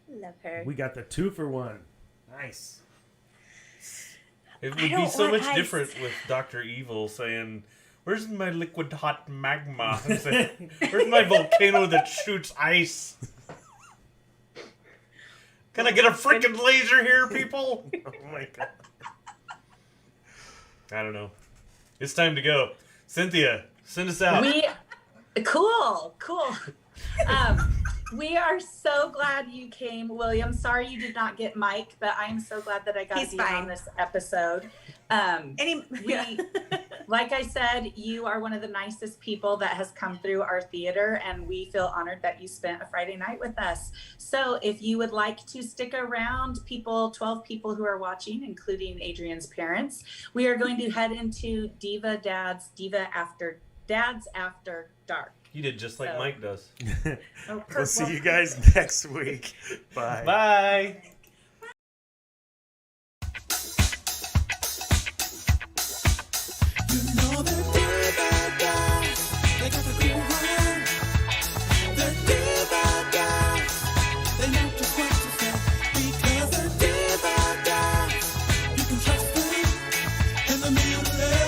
Love her. We got the 2-for-1. Nice. It I would be don't so want much ice. different with Dr. Evil saying, "Where's my liquid hot magma?" I'm saying, "Where's my volcano that shoots ice? Can I get a freaking laser here, people?" Oh my god. I don't know. It's time to go. Cynthia, send us out. Cool. We are so glad you came, William. Sorry you did not get Mike, but I'm so glad that I got He's you fine. on this episode. Like I said, you are one of the nicest people that has come through our theater, and we feel honored that you spent a Friday night with us. So if you would like to stick around, 12 people who are watching, including Adrian's parents, we are going to head into Dads After Dark. You did just like So- Mike does. We'll see you guys next week. Bye. Bye. In the middle